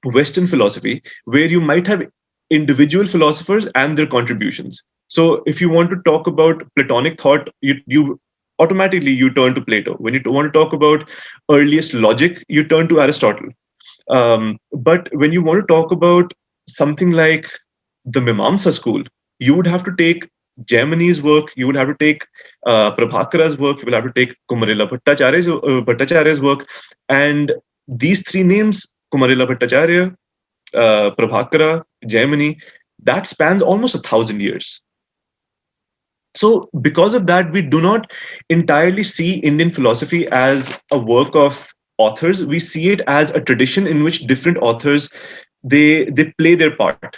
Western philosophy, where you might have individual philosophers and their contributions. So if you want to talk about Platonic thought, you automatically you turn to Plato. When you want to talk about earliest logic, you turn to Aristotle. But when you want to talk about something like the Mimamsa school, you would have to take Jaimini's work, you would have to take Prabhakara's work, you will have to take Kumarila Bhattacharya's work. And these 3 names, Kumarila Bhattacharya, Prabhakara, Jaimini, that spans almost 1,000 years. So because of that, we do not entirely see Indian philosophy as a work of authors, we see it as a tradition in which different authors, they play their part.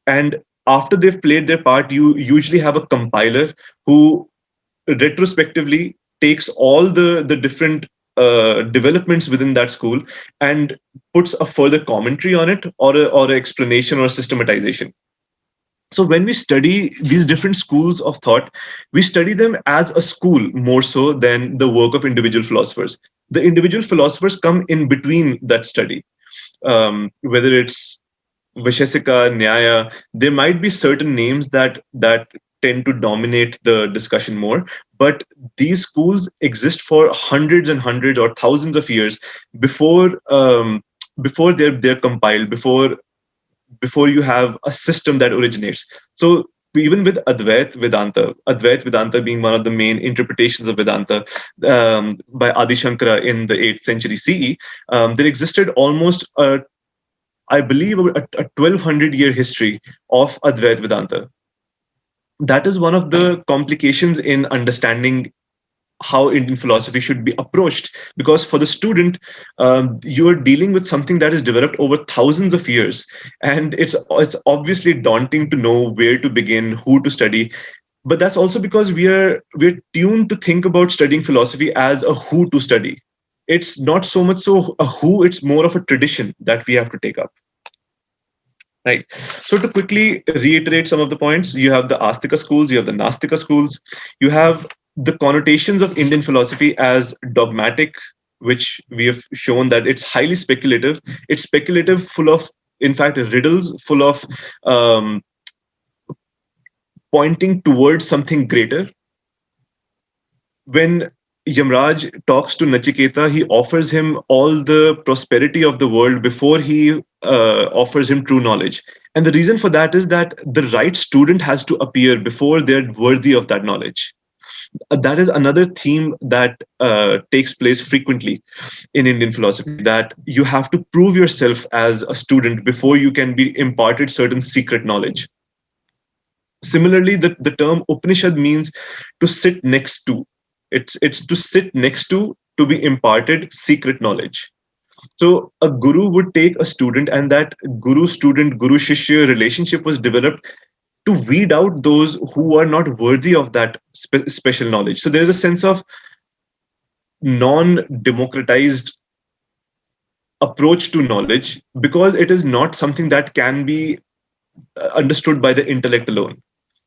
And after they've played their part, you usually have a compiler who retrospectively takes all the different developments within that school and puts a further commentary on it, or an explanation or systematization. So when we study these different schools of thought, we study them as a school more so than the work of individual philosophers. The individual philosophers come in between that study. Whether it's Vaishesika, Nyaya, there might be certain names that tend to dominate the discussion more, but these schools exist for hundreds and hundreds or thousands of years before they're compiled, before you have a system that originates. So even with Advait Vedanta being one of the main interpretations of Vedanta by Adi Shankara in the 8th century CE, there existed almost I believe a 1200-year history of Advait Vedanta. That is one of the complications in understanding how Indian philosophy should be approached, because for the student, you're dealing with something that is developed over thousands of years, and it's obviously daunting to know where to begin, who to study. But that's also because we're tuned to think about studying philosophy as a who to study. It's not so much so a who, it's more of a tradition that we have to take up. Right. So to quickly reiterate some of the points, you have the Astika schools, you have the Nastika schools, you have the connotations of Indian philosophy as dogmatic, which we have shown that it's highly speculative. It's speculative, full of, in fact, riddles, full of pointing towards something greater. When Yamraj talks to Nachiketa, he offers him all the prosperity of the world before he offers him true knowledge. And the reason for that is that the right student has to appear before they're worthy of that knowledge. That is another theme that takes place frequently in Indian philosophy, that you have to prove yourself as a student before you can be imparted certain secret knowledge. Similarly, the term Upanishad means to sit next to. It's to sit next to be imparted secret knowledge. So a guru would take a student, and that guru-student, guru-shishya relationship was developed to weed out those who are not worthy of that special knowledge. So there's a sense of non-democratized approach to knowledge, because it is not something that can be understood by the intellect alone.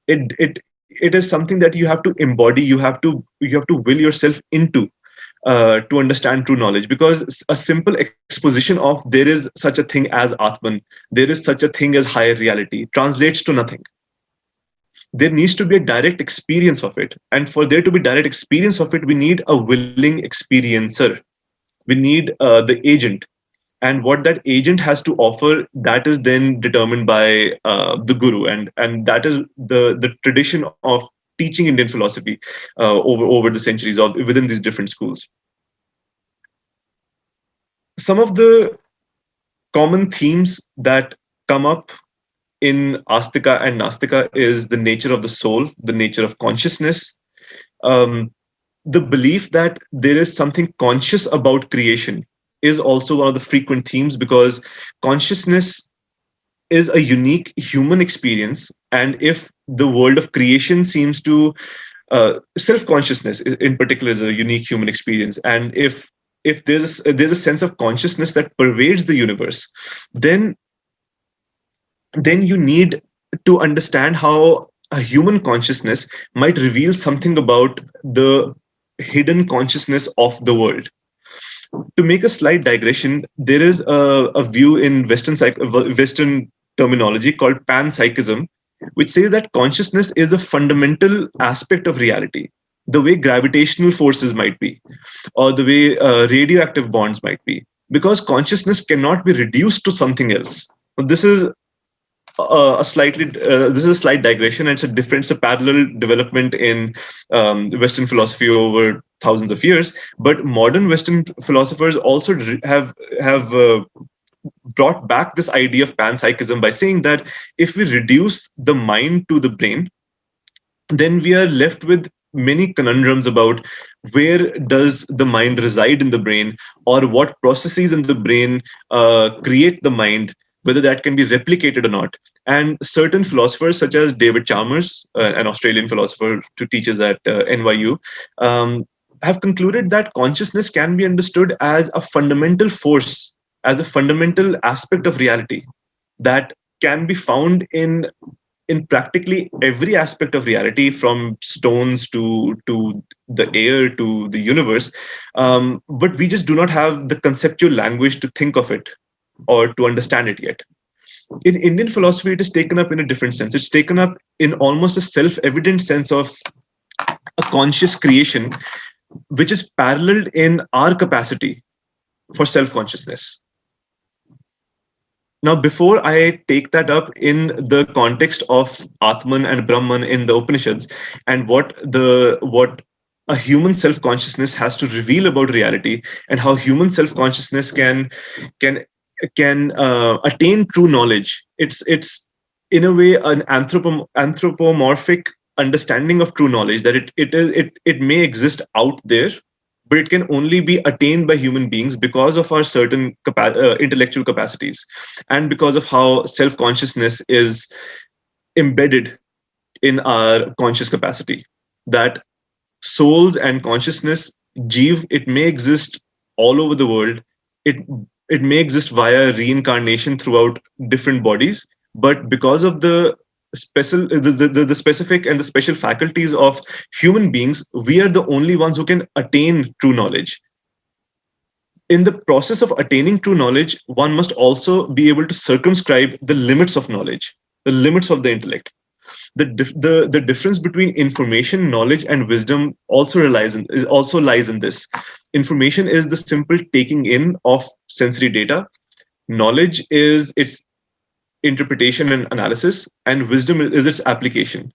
It is something that you have to embody, you have to will yourself into to understand true knowledge, because a simple exposition of there is such a thing as Atman, there is such a thing as higher reality, translates to nothing. There needs to be a direct experience of it, and for there to be direct experience of it, we need a willing experiencer. We need the agent, and what that agent has to offer, that is then determined by the guru, and that is the tradition of teaching Indian philosophy over the centuries, or within these different schools. Some of the common themes that come up in Astika and Nastika is the nature of the soul, the nature of consciousness, the belief that there is something conscious about creation is also one of the frequent themes, because consciousness is a unique human experience. And if the world of creation seems to self-consciousness in particular is a unique human experience, and if there's a sense of consciousness that pervades the universe, then you need to understand how a human consciousness might reveal something about the hidden consciousness of the world. To make a slight digression, there is a view in Western terminology called panpsychism, which says that consciousness is a fundamental aspect of reality, the way gravitational forces might be, or the way radioactive bonds might be, because consciousness cannot be reduced to something else. This is a slight digression, and it's a parallel development in Western philosophy over thousands of years. But modern Western philosophers also have brought back this idea of panpsychism by saying that if we reduce the mind to the brain, then we are left with many conundrums about where does the mind reside in the brain, or what processes in the brain create the mind, whether that can be replicated or not. And certain philosophers, such as David Chalmers, an Australian philosopher who teaches at NYU, um, have concluded that consciousness can be understood as a fundamental force, as a fundamental aspect of reality that can be found in practically every aspect of reality, from stones to the air to the universe. But we just do not have the conceptual language to think of it or to understand it yet. In Indian philosophy, it is taken up in a different sense. It's taken up in almost a self-evident sense of a conscious creation, which is paralleled in our capacity for self-consciousness. Now, before I take that up in the context of Atman and Brahman in the Upanishads, and what a human self-consciousness has to reveal about reality, and how human self-consciousness can attain true knowledge. It's in a way an anthropomorphic understanding of true knowledge, that it may exist out there, but it can only be attained by human beings because of our certain intellectual capacities, and because of how self-consciousness is embedded in our conscious capacity. That souls and consciousness, jeev, it may exist all over the world. It may exist via reincarnation throughout different bodies, but because of the specific and the special faculties of human beings, we are the only ones who can attain true knowledge. In the process of attaining true knowledge, one must also be able to circumscribe the limits of knowledge, the limits of the intellect. The difference between information, knowledge, and wisdom also lies in this. Information is the simple taking in of sensory data. Knowledge is its interpretation and analysis, and wisdom is its application.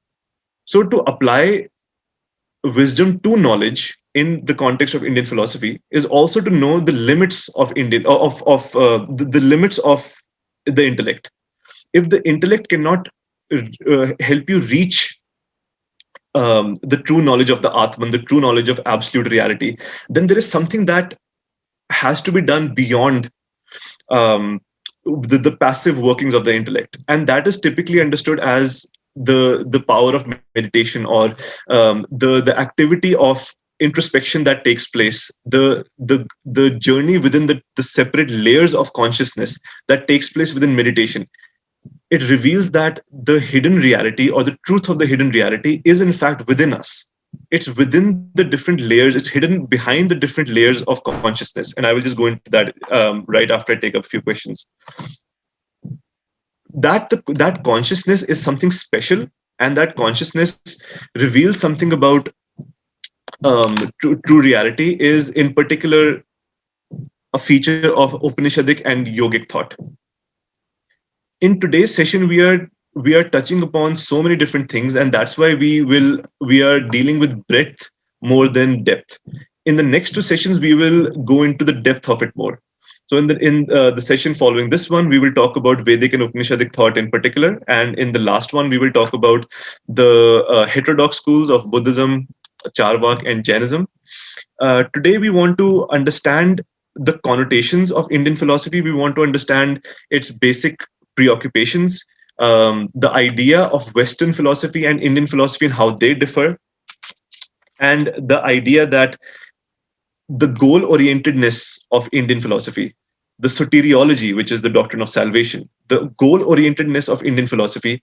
So to apply wisdom to knowledge in the context of Indian philosophy is also to know the limits of the limits of the intellect. If the intellect cannot help you reach the true knowledge of the Atman, the true knowledge of absolute reality, then there is something that has to be done beyond the passive workings of the intellect, and that is typically understood as the power of meditation, or the activity of introspection that takes place, the journey within the separate layers of consciousness that takes place within meditation. It reveals that the hidden reality, or the truth of the hidden reality, is in fact within us. It's within the different layers, it's hidden behind the different layers of consciousness, and I will just go into that right after I take up a few questions. That consciousness is something special, and that consciousness reveals something about true reality, is in particular a feature of Upanishadic and yogic thought. In today's session, we are touching upon so many different things, and that's why we are dealing with breadth more than depth. In the next two sessions, we will go into the depth of it more. So in the session following this one, we will talk about Vedic and Upanishadic thought in particular, and in the last one, we will talk about the heterodox schools of Buddhism, Charvak, and Jainism. Today, we want to understand the connotations of Indian philosophy. We want to understand its basic preoccupations, the idea of Western philosophy and Indian philosophy and how they differ, and the idea that the goal-orientedness of Indian philosophy, the soteriology, which is the doctrine of salvation, the goal-orientedness of Indian philosophy,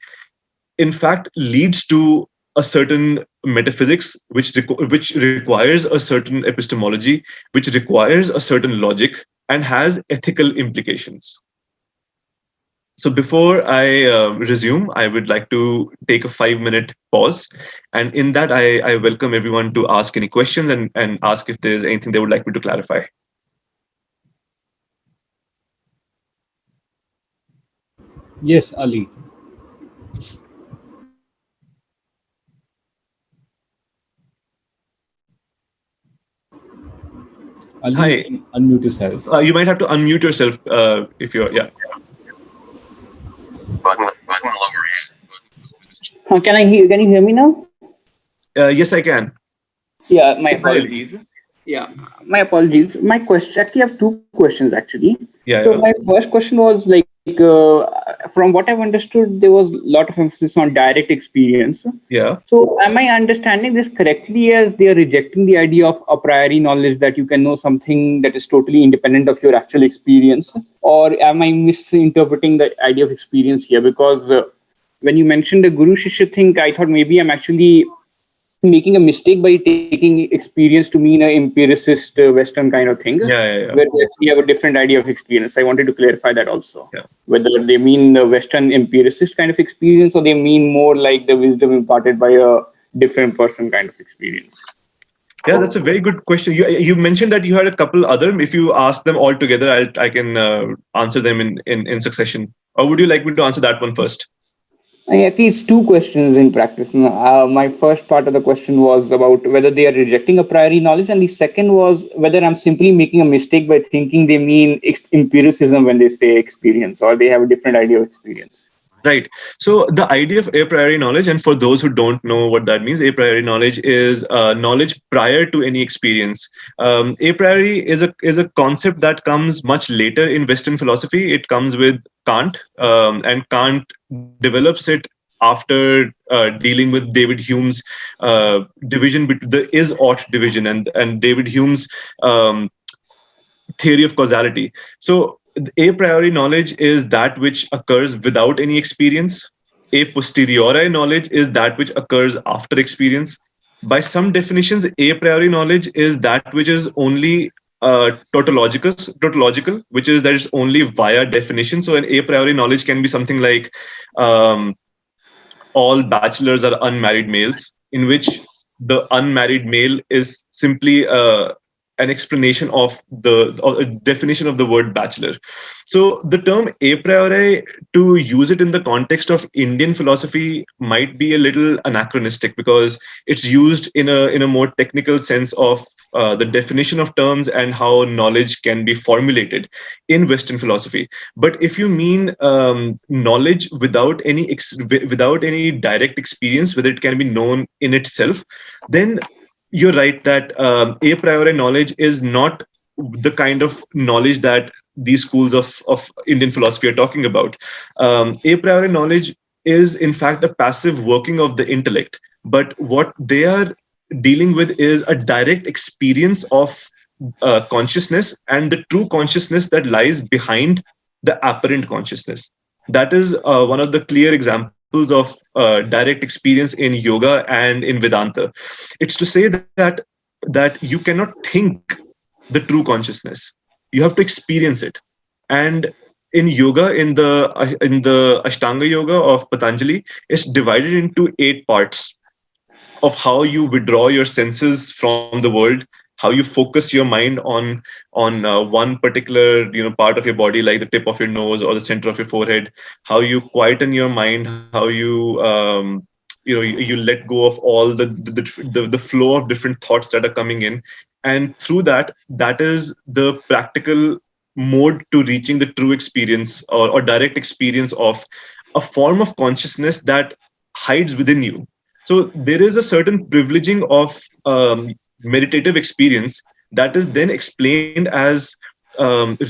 in fact, leads to a certain metaphysics, which requires a certain epistemology, which requires a certain logic, and has ethical implications. So before I resume, I would like to take a 5-minute pause. And in that, I welcome everyone to ask any questions and ask if there's anything they would like me to clarify. Yes, Ali. Ali, Hi. you can unmute yourself. You might have to unmute yourself if you're, yeah. Can you hear me now? Yes, I can. Yeah, my Hi, Ali. apologies. Yeah, my apologies. My question, actually, I have two questions actually. So Yeah, my first question was like, from what I've understood, there was a lot of emphasis on direct experience. yeah. So am I understanding this correctly as they are rejecting the idea of a priori knowledge that you can know something that is totally independent of your actual experience? Or am I misinterpreting the idea of experience here? Because when you mentioned the Guru Shishya thing, I thought maybe I'm actually making a mistake by taking experience to mean an empiricist Western kind of thing, Yeah, yeah, yeah. where they actually have a different idea of experience. I wanted to clarify that also. Yeah. Whether they mean the Western empiricist kind of experience or they mean more like the wisdom imparted by a different person kind of experience. Yeah, that's a very good question. You mentioned that you had a couple other. If you ask them all together, I can answer them in succession. Or would you like me to answer that one first? At least two questions in practice. My first part of the question was about whether they are rejecting a priori knowledge, and the second was whether I'm simply making a mistake by thinking they mean empiricism when they say experience, or they have a different idea of experience. Right. So the idea of a priori knowledge, and for those who don't know what that means, a priori knowledge is knowledge prior to any experience. A priori is a concept that comes much later in Western philosophy. It comes with Kant, and Kant develops it after dealing with David Hume's division between the is-ought division and David Hume's theory of causality. So a priori knowledge is that which occurs without any experience. A posteriori knowledge is that which occurs after experience. By some definitions, a priori knowledge is that which is only tautological, which is that it's only via definition. So an a priori knowledge can be something like um, all bachelors are unmarried males, in which the unmarried male is simply an explanation of the or a definition of the word bachelor. So the term a priori, to use it in the context of Indian philosophy, might be a little anachronistic because it's used in a more technical sense of the definition of terms and how knowledge can be formulated in Western philosophy. But if you mean knowledge without without any direct experience, whether it can be known in itself, then you're right that a priori knowledge is not the kind of knowledge that these schools of Indian philosophy are talking about. A priori knowledge is, in fact, a passive working of the intellect. But what they are dealing with is a direct experience of consciousness and the true consciousness that lies behind the apparent consciousness. That is one of the clear examples of direct experience in yoga and in Vedanta. It's to say that you cannot think the true consciousness. You have to experience it. And in yoga, in the Ashtanga yoga of Patanjali, it's divided into 8 parts of how you withdraw your senses from the world, how you focus your mind on one particular part of your body, like the tip of your nose or the center of your forehead, how you quieten your mind, how you let go of all the flow of different thoughts that are coming in, and through that is the practical mode to reaching the true experience or direct experience of a form of consciousness that hides within you. So there is a certain privileging of meditative experience that is then explained as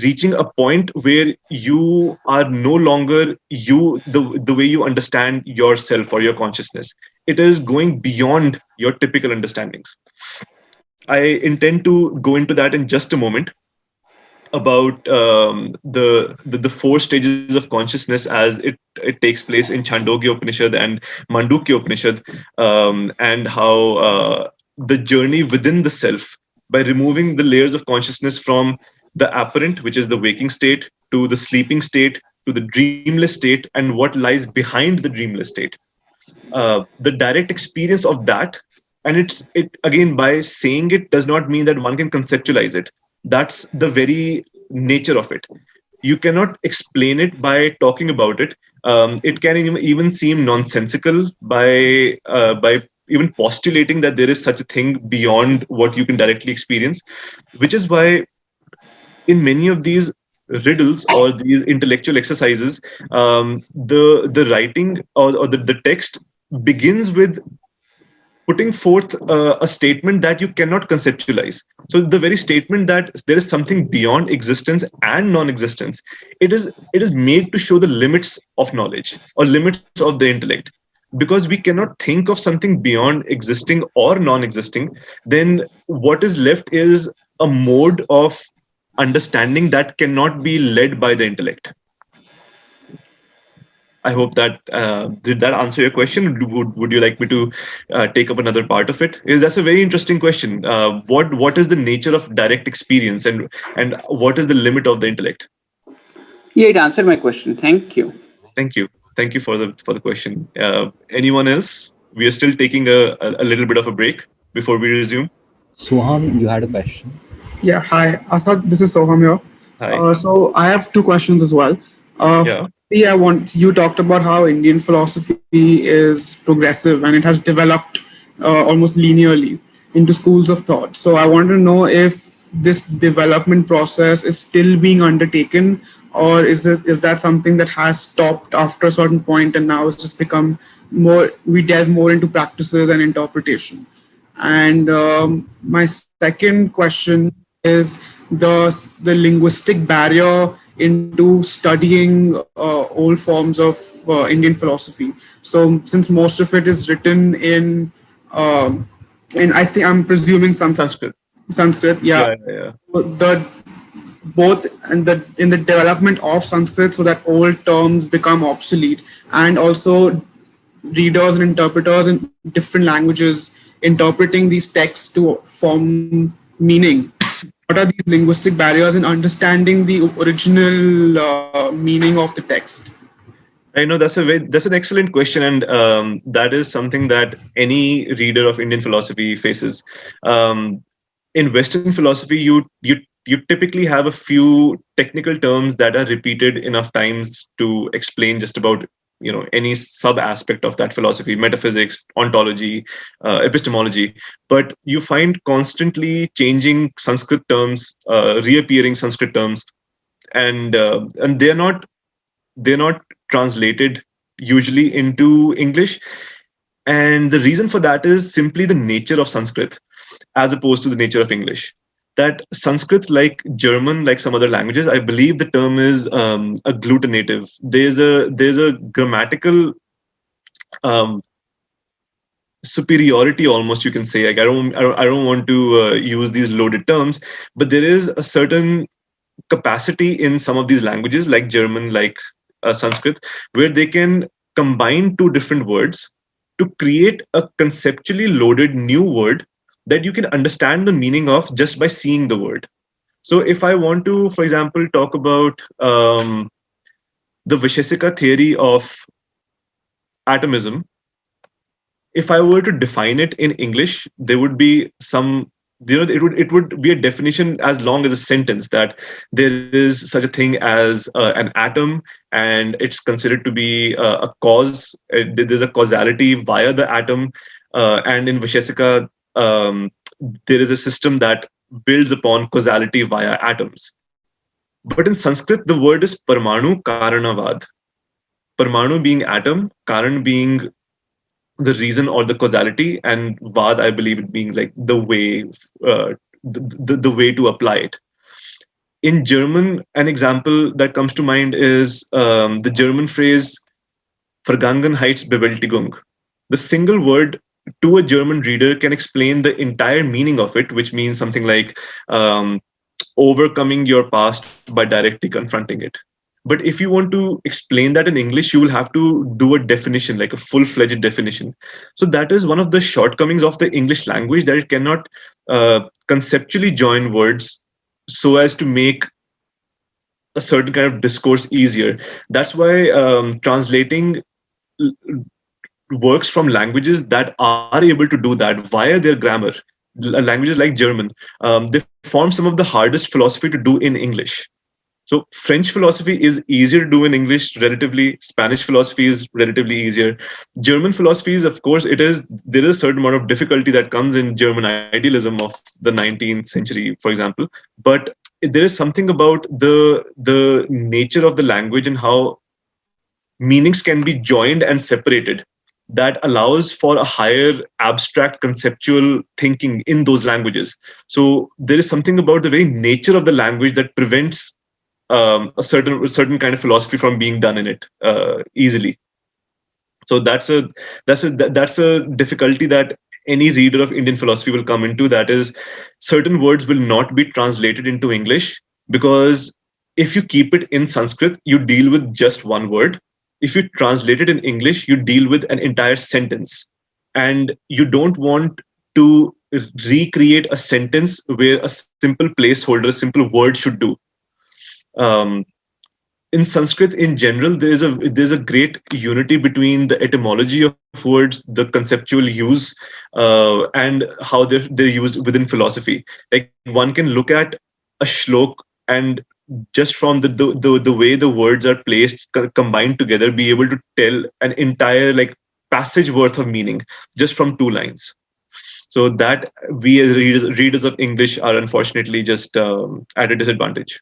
reaching a point where you are no longer the way you understand yourself or your consciousness. It is going beyond your typical understandings. I intend to go into that in just a moment, about the 4 stages of consciousness as it takes place in Chandogya Upanishad and Mandukya Upanishad, and how the journey within the self, by removing the layers of consciousness from the apparent, which is the waking state, to the sleeping state, to the dreamless state, and what lies behind the dreamless state. The direct experience of that, and it again, by saying it does not mean that one can conceptualize it. That's the very nature of it. You cannot explain it by talking about it. It can even seem nonsensical by even postulating that there is such a thing beyond what you can directly experience, which is why in many of these riddles or these intellectual exercises, the writing or the text begins with putting forth a statement that you cannot conceptualize. So the very statement that there is something beyond existence and non-existence, it is made to show the limits of knowledge or limits of the intellect. Because we cannot think of something beyond existing or non-existing, then what is left is a mode of understanding that cannot be led by the intellect. I hope that did that answer your question. Would you like me to take up another part of it? That's a very interesting question. What is the nature of direct experience, and what is the limit of the intellect? Yeah, it answered my question. Thank you. Thank you for the question. Anyone else? We are still taking a little bit of a break before we resume. Suhan, you had a question. Yeah, hi, Asad. This is Soham here. Hi. So I have two questions as well. Yeah. Firstly, you talked about how Indian philosophy is progressive and it has developed almost linearly into schools of thought. So I want to know if this development process is still being undertaken, or is that something that has stopped after a certain point and now it's just become more, we delve more into practices and interpretation. And my second question is the linguistic barrier into studying old forms of Indian philosophy. So since most of it is written in I think I'm presuming Sanskrit. Sanskrit, yeah. Yeah. The both and the in the development of Sanskrit, so that old terms become obsolete, and also readers and interpreters in different languages interpreting these texts to form meaning. What are these linguistic barriers in understanding the original meaning of the text? I know that's an excellent question, and that is something that any reader of Indian philosophy faces. In Western philosophy, you typically have a few technical terms that are repeated enough times to explain just about any sub aspect of that philosophy: metaphysics, ontology, epistemology. But you find constantly changing Sanskrit terms, reappearing Sanskrit terms, and they're not translated usually into English. And the reason for that is simply the nature of Sanskrit as opposed to the nature of English. That Sanskrit, like German, like some other languages, I believe the term is agglutinative. There's a grammatical superiority, almost, you can say. Like I don't want to use these loaded terms, but there is a certain capacity in some of these languages, like German, like Sanskrit, where they can combine two different words to create a conceptually loaded new word that you can understand the meaning of just by seeing the word. So if I want to, for example, talk about the Vishesika theory of atomism, if I were to define it in English, there would be it would be a definition as long as a sentence, that there is such a thing as an atom, and it's considered to be a cause. There's a causality via the atom, and in Vishesika, there is a system that builds upon causality via atoms. But in Sanskrit, the word is Parmanu Karanavad. Parmanu being atom, Karan being the reason or the causality, and Vad, I believe, it being like the way, the way to apply it. In German, an example that comes to mind is the German phrase Vergangenheitsbewältigung. The single word to a German reader can explain the entire meaning of it, which means something like overcoming your past by directly confronting it. But if you want to explain that in English, you will have to do a definition, like a full-fledged definition. So that is one of the shortcomings of the English language, that it cannot conceptually join words so as to make a certain kind of discourse easier. That's why translating works from languages that are able to do that via their grammar, languages like German, they form some of the hardest philosophy to do in English. So French philosophy is easier to do in English relatively. Spanish philosophy is relatively easier. German philosophy is, of course, there is a certain amount of difficulty that comes in German idealism of the 19th century, for example. But there is something about the nature of the language and how meanings can be joined and separated, that allows for a higher abstract conceptual thinking in those languages. So there is something about the very nature of the language that prevents a certain kind of philosophy from being done in it easily. So that's a difficulty that any reader of Indian philosophy will come into. That is, certain words will not be translated into English, because if you keep it in Sanskrit, you deal with just one word. If you translate it in English, you deal with an entire sentence, and you don't want to recreate a sentence where a simple placeholder, a simple word should do. Um, in Sanskrit in general, there's a great unity between the etymology of words, the conceptual use, and how they're used within philosophy. Like, one can look at a shlok and just from the way the words are placed, combined together, be able to tell an entire like passage worth of meaning just from two lines. So that we as readers of English are unfortunately just at a disadvantage.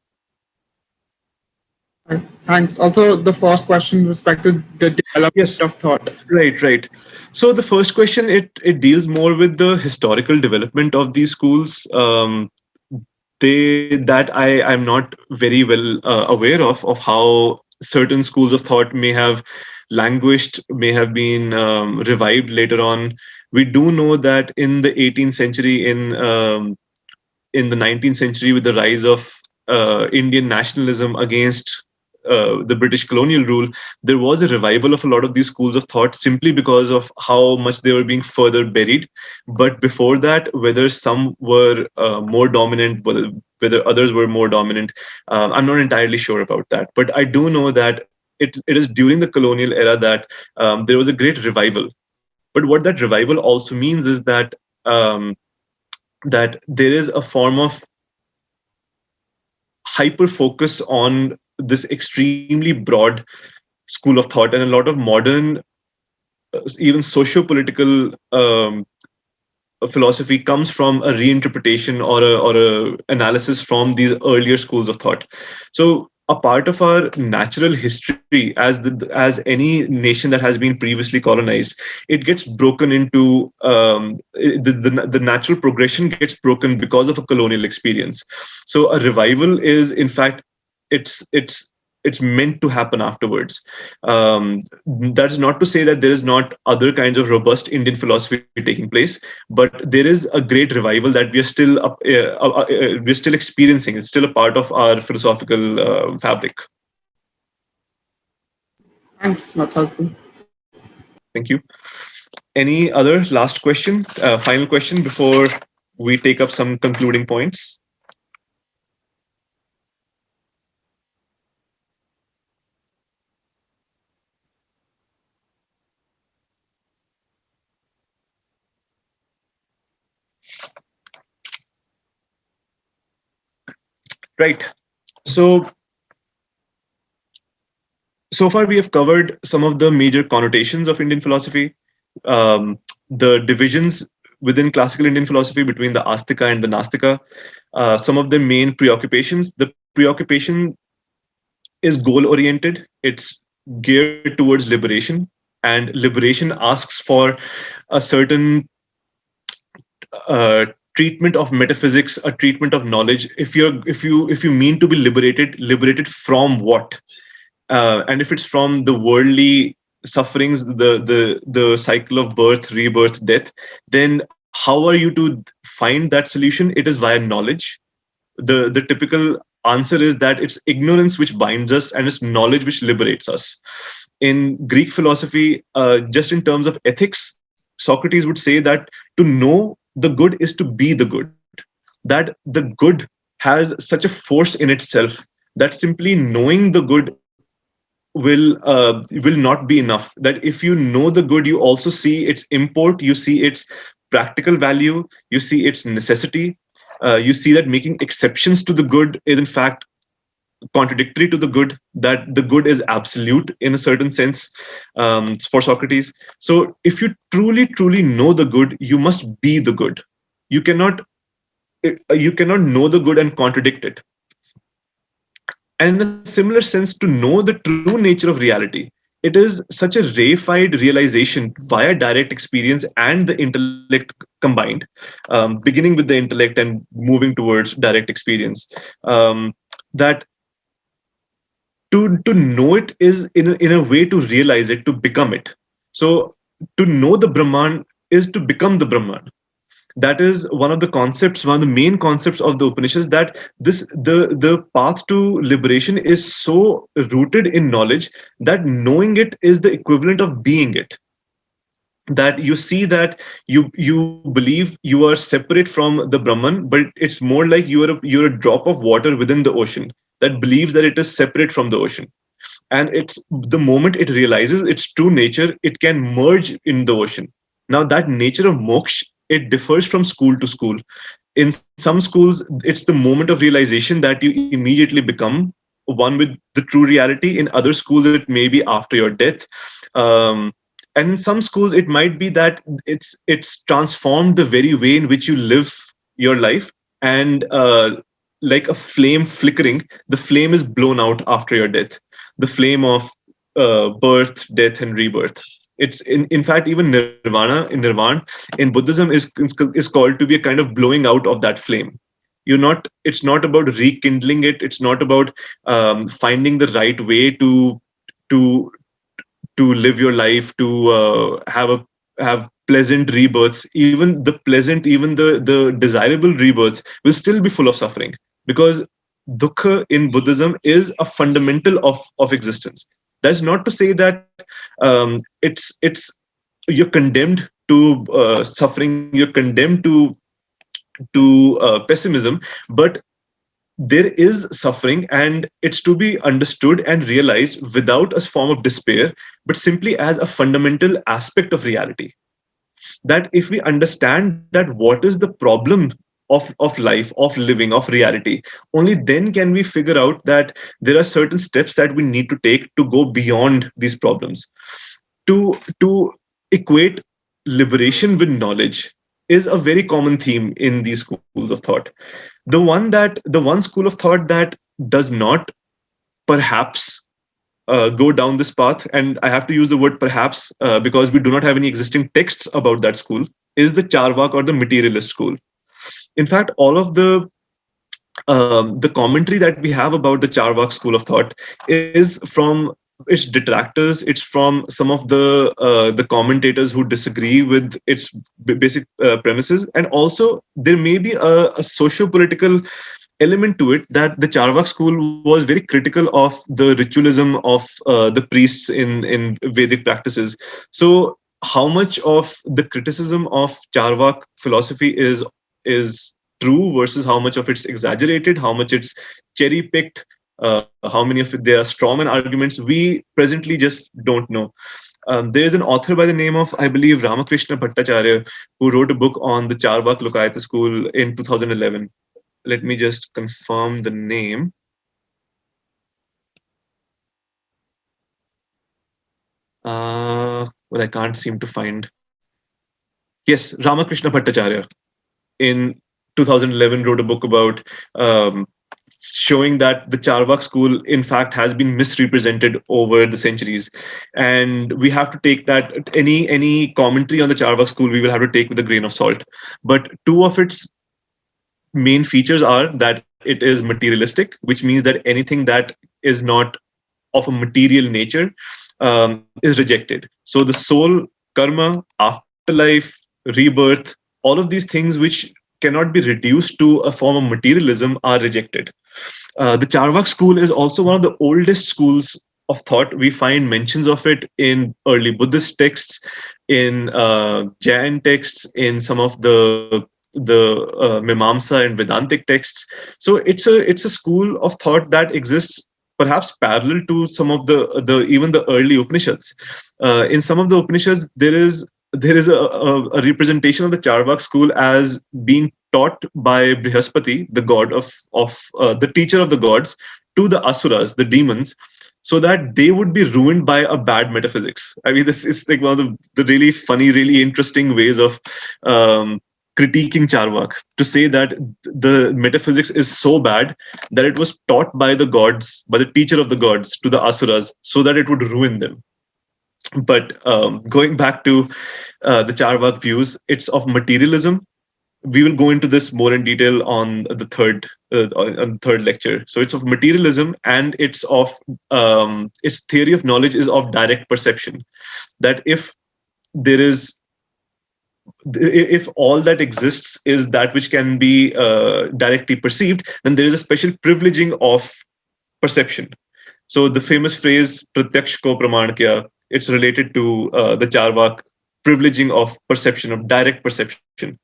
Thanks. Also, the first question respected the development Yes. of thought. Right. So the first question, it deals more with the historical development of these schools. I'm not very well aware of how certain schools of thought may have languished, may have been revived later on. We do know that in the 18th century, in the 19th century, with the rise of Indian nationalism against the British colonial rule, there was a revival of a lot of these schools of thought simply because of how much they were being further buried. But before that, whether some were more dominant, whether others were more dominant, I'm not entirely sure about that. But I do know that it is during the colonial era that there was a great revival. But what that revival also means is um, that there is a form of hyper focus on this extremely broad school of thought, and a lot of modern, even socio-political philosophy comes from a reinterpretation or a analysis from these earlier schools of thought. So a part of our natural history, as any nation that has been previously colonized, it gets broken into the natural progression gets broken because of a colonial experience. So a revival is, in fact, it's meant to happen afterwards. That's not to say that there is not other kinds of robust Indian philosophy taking place, but there is a great revival that we're still experiencing. It's still a part of our philosophical fabric. Thanks. That's helpful. Thank you. Any other last question, final question before we take up some concluding points? Right. So far we have covered some of the major connotations of Indian philosophy, the divisions within classical Indian philosophy between the Astika and the Nastika, some of the main preoccupations. The preoccupation is goal oriented. It's geared towards liberation, and liberation asks for a certain treatment of metaphysics, a treatment of knowledge. If you mean to be liberated from what? And if it's from the worldly sufferings, the cycle of birth, rebirth, death, then how are you to find that solution? It is via knowledge. The typical answer is that it's ignorance which binds us, and it's knowledge which liberates us. In Greek philosophy, just in terms of ethics, Socrates would say that to know the good is to be the good. That the good has such a force in itself that simply knowing the good will not be enough. That if you know the good, you also see its import, you see its practical value, you see its necessity, you see that making exceptions to the good is in fact contradictory to the good, that the good is absolute in a certain sense, for Socrates. So if you truly know the good, you must be the good. You cannot know the good and contradict it. And in a similar sense, to know the true nature of reality, it is such a reified realization via direct experience and the intellect combined, beginning with the intellect and moving towards direct experience, that to know it is in a way to realize it, to become it. So to know the Brahman is to become the Brahman. That is one of the concepts, one of the main concepts of the Upanishads, that the path to liberation is so rooted in knowledge that knowing it is the equivalent of being it. That you see that you believe you are separate from the Brahman, but it's more like you're a drop of water within the ocean that believes that it is separate from the ocean. And it's the moment it realizes its true nature, it can merge in the ocean. Now that nature of moksha, it differs from school to school. In some schools, it's the moment of realization that you immediately become one with the true reality. In other schools, it may be after your death. And in some schools, it might be that it's transformed the very way in which you live your life. And like a flame flickering, the flame is blown out after your death. The flame of birth, death, and rebirth. It's in fact, even nirvana in Buddhism is called to be a kind of blowing out of that flame. It's not about rekindling it. It's not about finding the right way to to live your life, to have pleasant rebirths. Even the pleasant, even the desirable rebirths will still be full of suffering, because dukkha in Buddhism is a fundamental of existence. That's not to say that it's you're condemned to suffering, you're condemned to pessimism, but there is suffering, and it's to be understood and realized without a form of despair, but simply as a fundamental aspect of reality. That if we understand that what is the problem of life, of living, of reality, only then can we figure out that there are certain steps that we need to take to go beyond these problems. To equate liberation with knowledge is a very common theme in these schools of thought. The one school of thought that does not perhaps go down this path, and I have to use the word perhaps because we do not have any existing texts about that school, is the Charvak or the materialist school. In fact, all of the commentary that we have about the Charvak school of thought is from its detractors. It's from some of the commentators who disagree with its basic premises, and also there may be a socio-political element to it, that the Charvak school was very critical of the ritualism of the priests in Vedic practices. So how much of the criticism of Charvak philosophy is true versus how much of it's exaggerated, how much it's cherry picked, how many of it there are strawman arguments, we presently just don't know. There is an author by the name of, I believe, Ramakrishna Bhattacharya, who wrote a book on the Charvak Lokayata school in 2011. Let me just confirm the name. Well, I can't seem to find. Yes, Ramakrishna Bhattacharya in 2011 wrote a book about showing that the Charvak school, in fact, has been misrepresented over the centuries, and we have to take that any commentary on the Charvak school we will have to take with a grain of salt. But two of its main features are that it is materialistic, which means that anything that is not of a material nature is rejected. So the soul, karma, afterlife, rebirth, all of these things which cannot be reduced to a form of materialism are rejected. The Charvak school is also one of the oldest schools of thought. We find mentions of it in early Buddhist texts, in Jain texts, in some of the Mimamsa and Vedantic texts. So it's a school of thought that exists perhaps parallel to some of the even the early Upanishads. In some of the Upanishads, there is a representation of the Charvak school as being taught by Brihaspati, the god of the teacher of the gods, to the asuras, the demons, so that they would be ruined by a bad metaphysics. I mean, this is like one of the really funny, really interesting ways of critiquing Charvak, to say that the metaphysics is so bad that it was taught by the gods, by the teacher of the gods, to the asuras, so that it would ruin them. But going back to the Charvak views, it's of materialism. We will go into this more in detail on the third lecture. So it's of materialism, and its theory of knowledge is of direct perception. That there is if all that exists is that which can be directly perceived, then there is a special privileging of perception. So the famous phrase "pratyaksh ko praman kiya," it's related to the Charvak privileging of perception, of direct perception.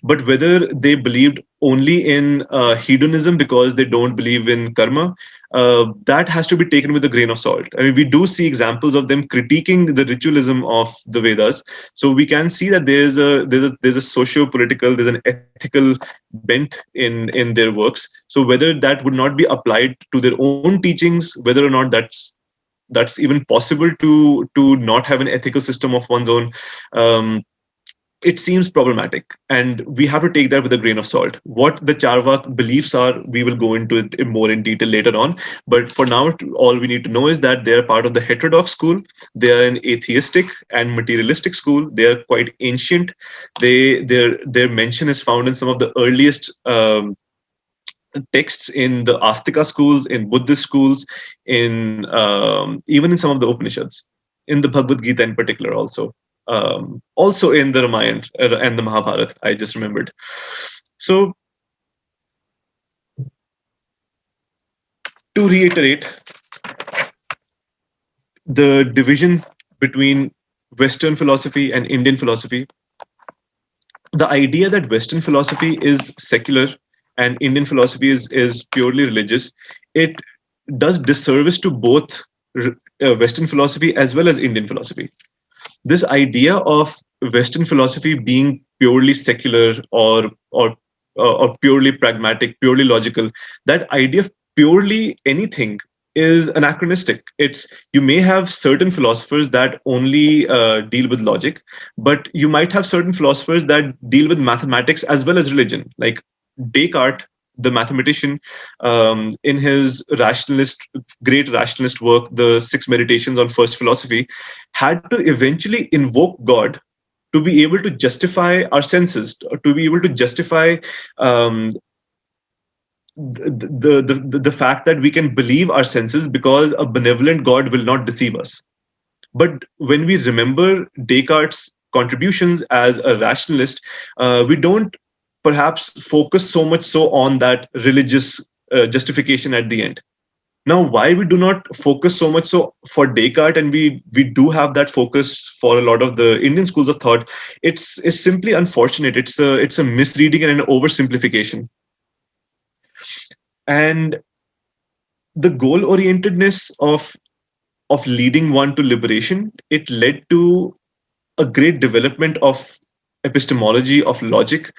But whether they believed only in hedonism because they don't believe in karma, that has to be taken with a grain of salt. I mean, we do see examples of them critiquing the ritualism of the Vedas. So we can see that there's a socio-political, there's an ethical bent in their works. So whether that would not be applied to their own teachings, whether or not that's even possible to not have an ethical system of one's own, it seems problematic, and we have to take that with a grain of salt. What the Charvak beliefs are, we will go into it more in detail later on. But for now, all we need to know is that they are part of the heterodox school. They are an atheistic and materialistic school. They are quite ancient. Their mention is found in some of the earliest texts in the Astika schools, in Buddhist schools, in even in some of the Upanishads, in the Bhagavad Gita in particular, also in the Ramayana and the Mahabharata. I just remembered. So to reiterate, the division between Western philosophy and Indian philosophy, the idea that Western philosophy is secular and Indian philosophy is purely religious, it does disservice to both Western philosophy as well as Indian philosophy. This idea of Western philosophy being purely secular or purely pragmatic, purely logical, that idea of purely anything is anachronistic. You may have certain philosophers that only deal with logic, but you might have certain philosophers that deal with mathematics as well as religion. Like Descartes, the mathematician, in his great rationalist work, the Six Meditations on First Philosophy, had to eventually invoke God to be able to justify our senses, to be able to justify the fact that we can believe our senses because a benevolent God will not deceive us. But when we remember Descartes' contributions as a rationalist, we don't perhaps focus so much so on that religious justification at the end. Now, why we do not focus so much so for Descartes, and we do have that focus for a lot of the Indian schools of thought, it's simply unfortunate. It's a misreading and an oversimplification. And the goal-orientedness of leading one to liberation, it led to a great development of epistemology, of logic.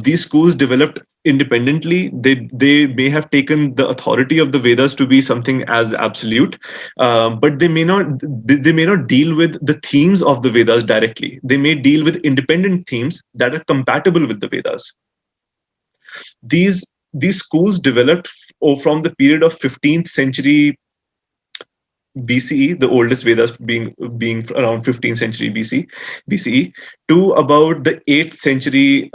These schools developed independently. They may have taken the authority of the Vedas to be something as absolute, but they may not deal with the themes of the Vedas directly. They may deal with independent themes that are compatible with the Vedas. These schools developed from the period of 15th century BCE, the oldest Vedas being around 15th century BCE, to about the 8th century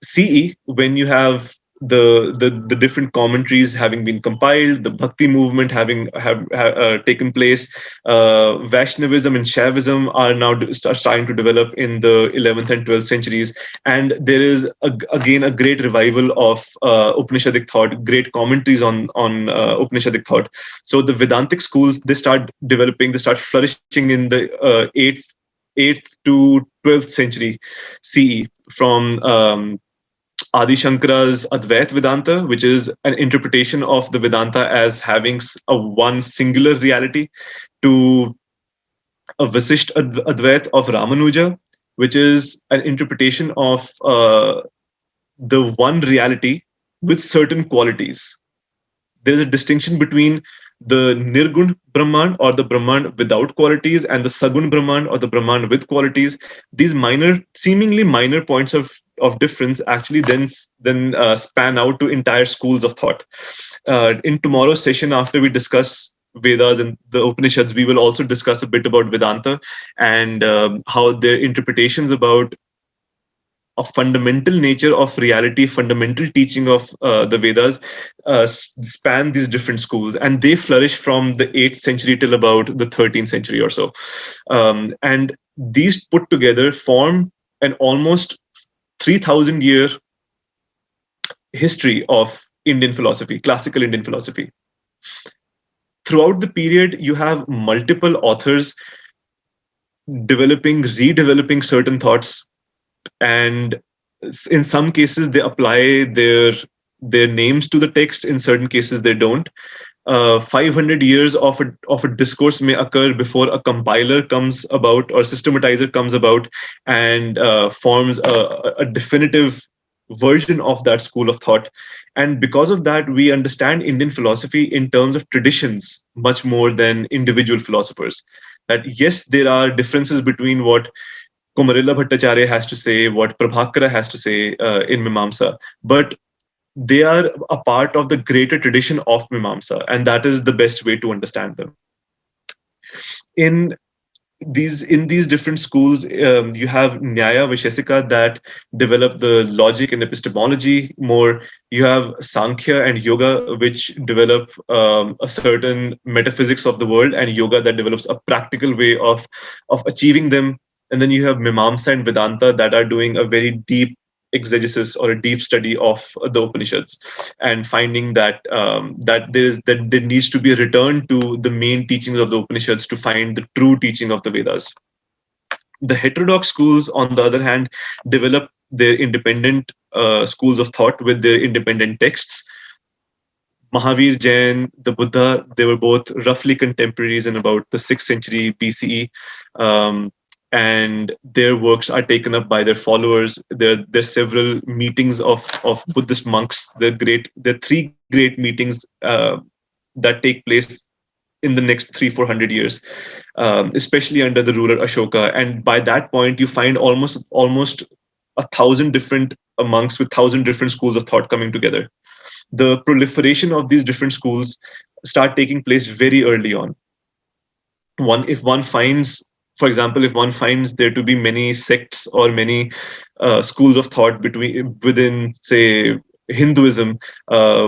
CE, when you have the different commentaries having been compiled, the Bhakti movement having taken place, Vaishnavism and Shaivism are now starting to develop in the 11th and 12th centuries, and there is again a great revival of Upanishadic thought, great commentaries on Upanishadic thought. So the Vedantic schools, they start developing, they start flourishing in the 8th to 12th century CE, from Adi Shankara's Advait Vedanta, which is an interpretation of the Vedanta as having a one singular reality, to a Vasisht Advait of Ramanuja, which is an interpretation of the one reality with certain qualities. There's a distinction between the Nirgun Brahman, or the Brahman without qualities, and the Sagun Brahman, or the Brahman with qualities. These seemingly minor points of difference actually then span out to entire schools of thought. In tomorrow's session, after we discuss Vedas and the Upanishads, we will also discuss a bit about Vedanta and how their interpretations about a fundamental nature of reality, fundamental teaching of the Vedas span these different schools, and they flourish from the 8th century till about the 13th century or so. And these put together form an almost 3,000-year history of Indian philosophy, classical Indian philosophy. Throughout the period, you have multiple authors redeveloping certain thoughts, and in some cases they apply their names to the text. In certain cases, they don't. 500 years of a discourse may occur before a compiler comes about or systematizer comes about and forms a definitive version of that school of thought. And because of that, we understand Indian philosophy in terms of traditions much more than individual philosophers. That yes, there are differences between what Komarilla Bhattacharya has to say, what Prabhakara has to say in Mimamsa, but they are a part of the greater tradition of Mimamsa, and that is the best way to understand them. In these different schools, you have Nyaya Vaishesika that develop the logic and epistemology more. You have Sankhya and Yoga, which develop a certain metaphysics of the world, and Yoga that develops a practical way of achieving them. And then you have Mimamsa and Vedanta that are doing a very deep exegesis or a deep study of the Upanishads, and finding that there needs to be a return to the main teachings of the Upanishads to find the true teaching of the Vedas. The heterodox schools, on the other hand, develop their independent schools of thought with their independent texts. Mahavir, Jain, the Buddha, they were both roughly contemporaries in about the 6th century BCE. And their works are taken up by their followers. There are several meetings of Buddhist monks. There are 3 great meetings that take place in the next 300-400 years, especially under the ruler Ashoka. And by that point, you find almost 1,000 different monks with 1,000 different schools of thought coming together. The proliferation of these different schools start taking place very early on. For example, if one finds there to be many sects or many schools of thought within, say, Hinduism,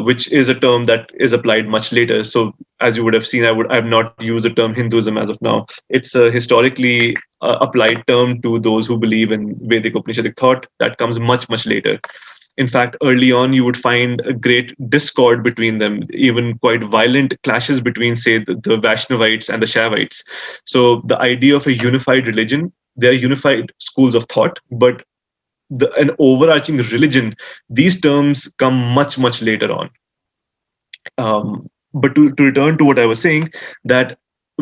which is a term that is applied much later. So, as you would have seen, I have not used the term Hinduism as of now. It's a historically applied term to those who believe in Vedic Upanishadic thought that comes much, much later. In fact, early on, you would find a great discord between them, even quite violent clashes between, say, the Vaishnavites and the Shaivites. So the idea of a unified religion, there are unified schools of thought, but an overarching religion, these terms come much, much later on. But to return to what I was saying, that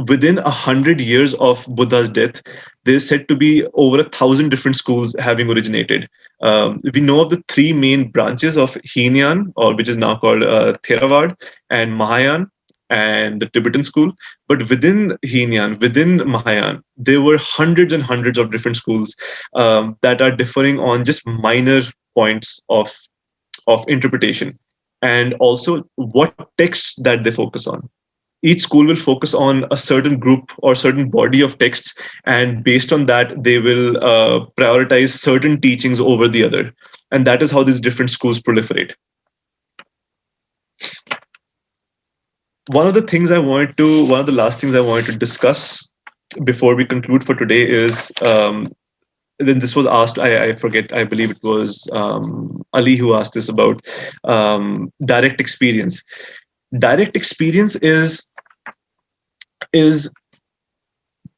within 100 years of Buddha's death, there's said to be over 1,000 different schools having originated. We know of the 3 main branches of Heenan, or which is now called Theravada, and Mahayana, and the Tibetan school. But within Heenan, within Mahayana, there were hundreds and hundreds of different schools that are differing on just minor points of interpretation, and also what texts that they focus on. Each school will focus on a certain group or certain body of texts, and based on that, they will prioritize certain teachings over the other. And that is how these different schools proliferate. One of the last things I wanted to discuss before we conclude for today is, then this was asked, I forget, I believe it was Ali who asked this about direct experience. Direct experience is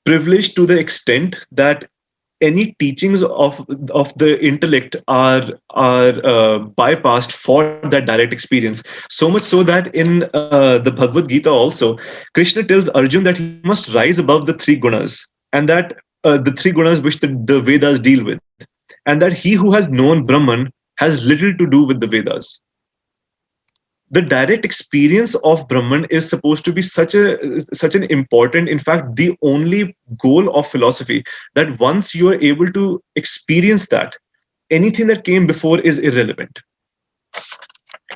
privileged to the extent that any teachings of the intellect are bypassed for that direct experience. So much so that in the Bhagavad Gita also, Krishna tells Arjun that he must rise above the 3 gunas, and that the 3 gunas which the Vedas deal with, and that he who has known Brahman has little to do with the Vedas. The direct experience of Brahman is supposed to be such an important, in fact, the only goal of philosophy, that once you are able to experience that, anything that came before is irrelevant.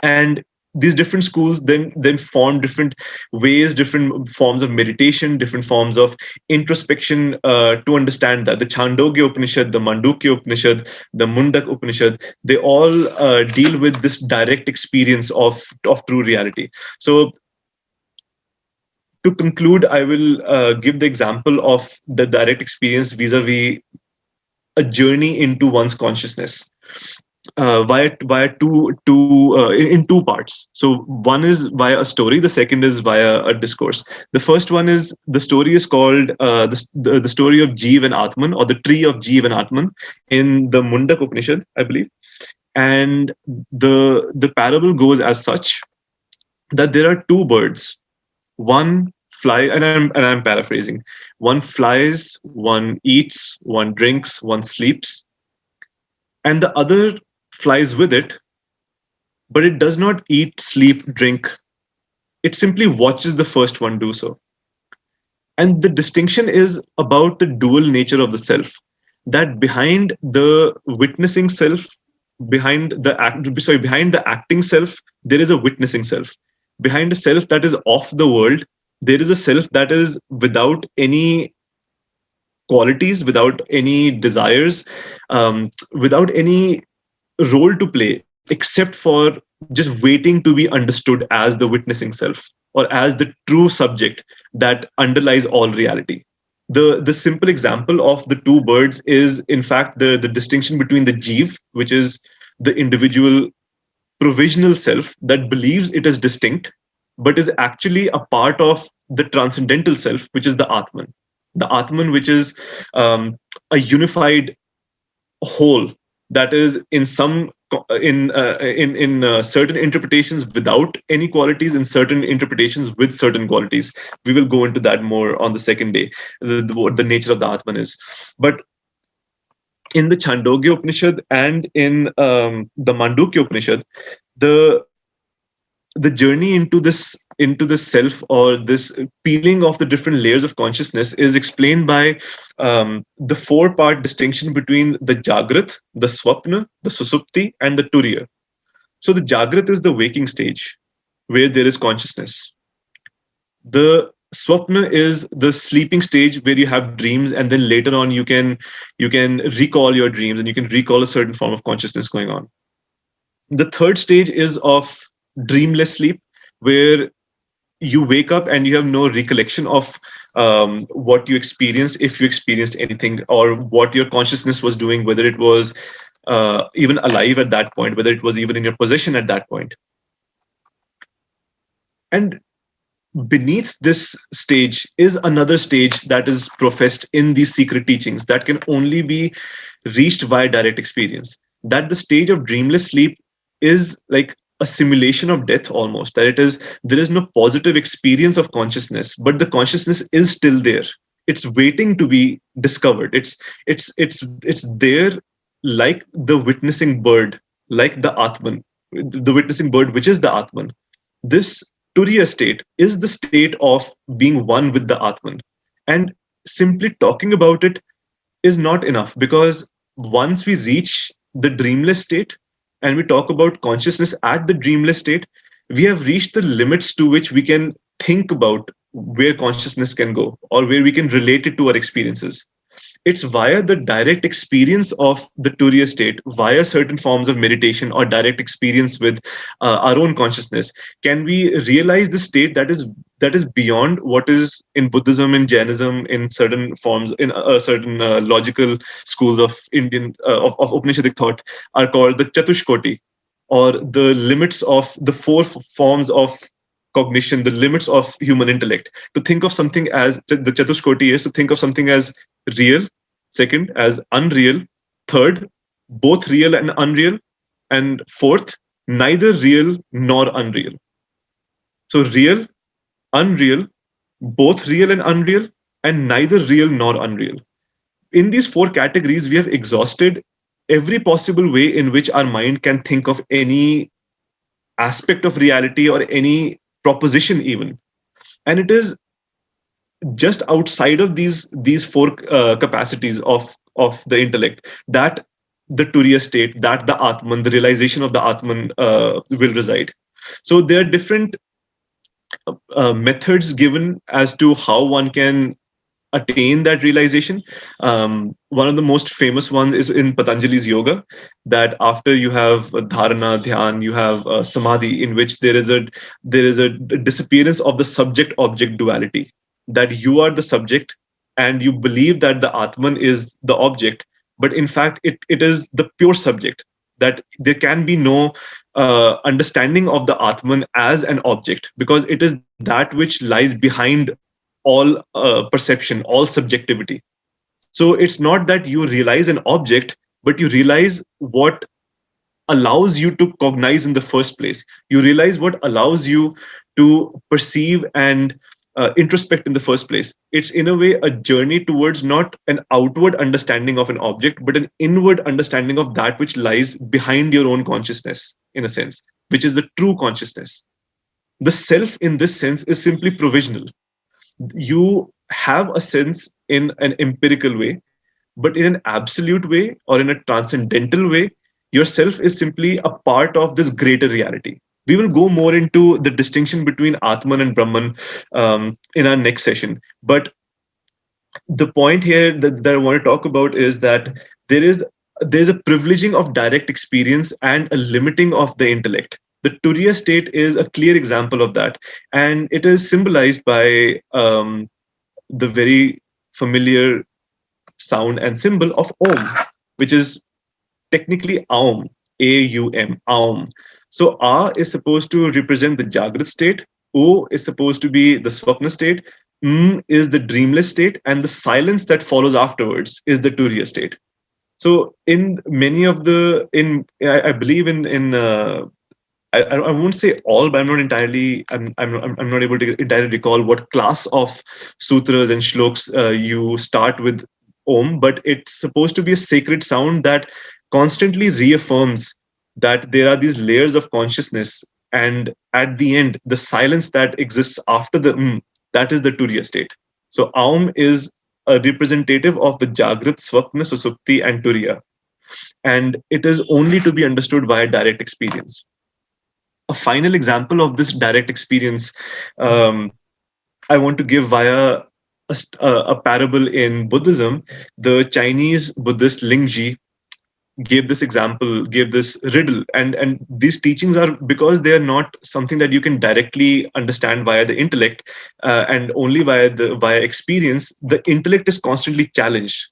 And these different schools then form different ways, different forms of meditation, different forms of introspection to understand that. The Chandogya Upanishad, the Mandukya Upanishad, the Mundak Upanishad, they all deal with this direct experience of true reality. So to conclude, I will give the example of the direct experience vis-a-vis a journey into one's consciousness via in two parts. So one is via a story, the second is via a discourse. The first one is, the story is called the story of Jeev and Atman, or the tree of Jeev and Atman, in the Mundak Upanishad, I believe. And the parable goes as such, that there are two birds. One fly, and I'm paraphrasing. One flies, one eats, one drinks, one sleeps, and the other flies with it, but it does not eat, sleep, drink. It simply watches the first one do so. And the distinction is about the dual nature of the self, that behind the witnessing self, behind the acting self, there is a witnessing self. Behind a self that is of the world, there is a self that is without any qualities, without any desires, without any role to play, except for just waiting to be understood as the witnessing self, or as the true subject that underlies all reality. The simple example of the two birds is, in fact, the distinction between the Jeev, which is the individual provisional self that believes it is distinct, but is actually a part of the transcendental self, which is the Atman. The Atman, which is a unified whole, that is in some in certain interpretations without any qualities, in certain interpretations with certain qualities. We will go into that more on the second day, what the nature of the Atman is. But in the Chandogya Upanishad and in the Mandukya Upanishad, the journey into this self, or this peeling of the different layers of consciousness, is explained by the 4-part distinction between the Jagrat, the Swapna, the Susupti, and the Turiya. So the Jagrat is the waking stage, where there is consciousness. The Swapna is the sleeping stage, where you have dreams, and then later on you can recall your dreams, and you can recall a certain form of consciousness going on. The third stage is of dreamless sleep, where you wake up and you have no recollection of what you experienced, if you experienced anything, or what your consciousness was doing, whether it was even alive at that point, whether it was even in your possession at that point. And beneath this stage is another stage that is professed in these secret teachings, that can only be reached via direct experience. That the stage of dreamless sleep is like a simulation of death almost, that there is no positive experience of consciousness, but the consciousness is still there. It's waiting to be discovered. It's there, like the witnessing bird, like the Atman, the witnessing bird, which is the Atman. This Turiya state is the state of being one with the Atman. And simply talking about it is not enough, because once we reach the dreamless state, and we talk about consciousness at the dreamless state, we have reached the limits to which we can think about where consciousness can go, or where we can relate it to our experiences. It's via the direct experience of the Turiya state, via certain forms of meditation or direct experience with our own consciousness, can we realize the state that is beyond what is in Buddhism, in Jainism, in certain forms, in certain logical schools of Indian of Upanishadic thought, are called the Chatushkoti, or the limits of the 4 forms of cognition, the limits of human intellect. To think of something as the Chatushkoti is to think of something as real, second as unreal, third both real and unreal, and fourth neither real nor unreal. So real, unreal, both real and unreal, and neither real nor unreal. In these 4 categories, we have exhausted every possible way in which our mind can think of any aspect of reality or any proposition even. And it is just outside of these 4 capacities of the intellect that the Turiya state, that the Atman, the realization of the Atman will reside. So there are different methods given as to how one can attain that realization. One of the most famous ones is in Patanjali's yoga, that after you have dharana, dhyan, you have samadhi, in which there is a disappearance of the subject-object duality. That you are the subject, and you believe that the Atman is the object, but in fact it is the pure subject. That there can be no understanding of the Atman as an object, because it is that which lies behind all perception, all subjectivity. So it's not that you realize an object, but you realize what allows you to cognize in the first place. You realize what allows you to perceive and introspect in the first place. It's in a way a journey towards not an outward understanding of an object, but an inward understanding of that which lies behind your own consciousness, in a sense, which is the true consciousness. The self in this sense is simply provisional. You have a sense in an empirical way, but in an absolute way or in a transcendental way, yourself is simply a part of this greater reality. We will go more into the distinction between Atman and Brahman in our next session. But the point here that I want to talk about is that there's a privileging of direct experience and a limiting of the intellect. The Turiya state is a clear example of that, and it is symbolized by the very familiar sound and symbol of Om, which is technically Aum, A-U-M, Aum. So A is supposed to represent the Jagrat state, O is supposed to be the Swapna state, is the dreamless state, and the silence that follows afterwards is the Turiya state. So in many of the, I believe I won't say all, but I'm not entirely. I'm not able to entirely recall what class of sutras and shloks you start with Om, but it's supposed to be a sacred sound that constantly reaffirms that there are these layers of consciousness, and at the end, the silence that exists after the that is the Turiya state. So Aum is a representative of the Jagrat, Swapna, Susupti, and Turiya, and it is only to be understood via direct experience. A final example of this direct experience I want to give via a parable in Buddhism. The Chinese Buddhist Lingji gave this example, gave this riddle, and these teachings are, because they are not something that you can directly understand via the intellect and only via experience. The intellect is constantly challenged.